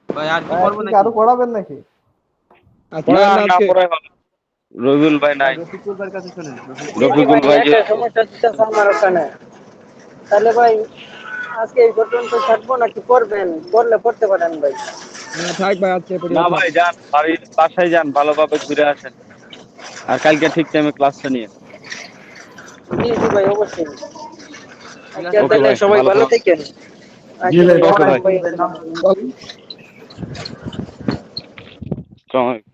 ভাই আর কি করব নাকি? আরো পড়াবেন নাকি? রবিউল ভাই নাই। রফিকুল ভাইয়ের কাছে শুনেন। রফিকুল ভাই যে সমস্যা হচ্ছে আমার ওখানে। তাহলে ভাই আজকে এই পর্যন্ত থাকবো নাকি পড়বেন? পড়লে পড়তে পারেন ভাই। থাক ভাই আজকে না ভাই যান বাসায় যান ভালোভাবে ঘুরে আসেন আর কালকে ঠিক টাইমে ক্লাসটা নিয়ে জি জি ভাই অবশ্যই। আজকে তাহলে সবাই ভালো থাকেন। জি ভাই ওকে ভাই। আসসালামু আলাইকুম।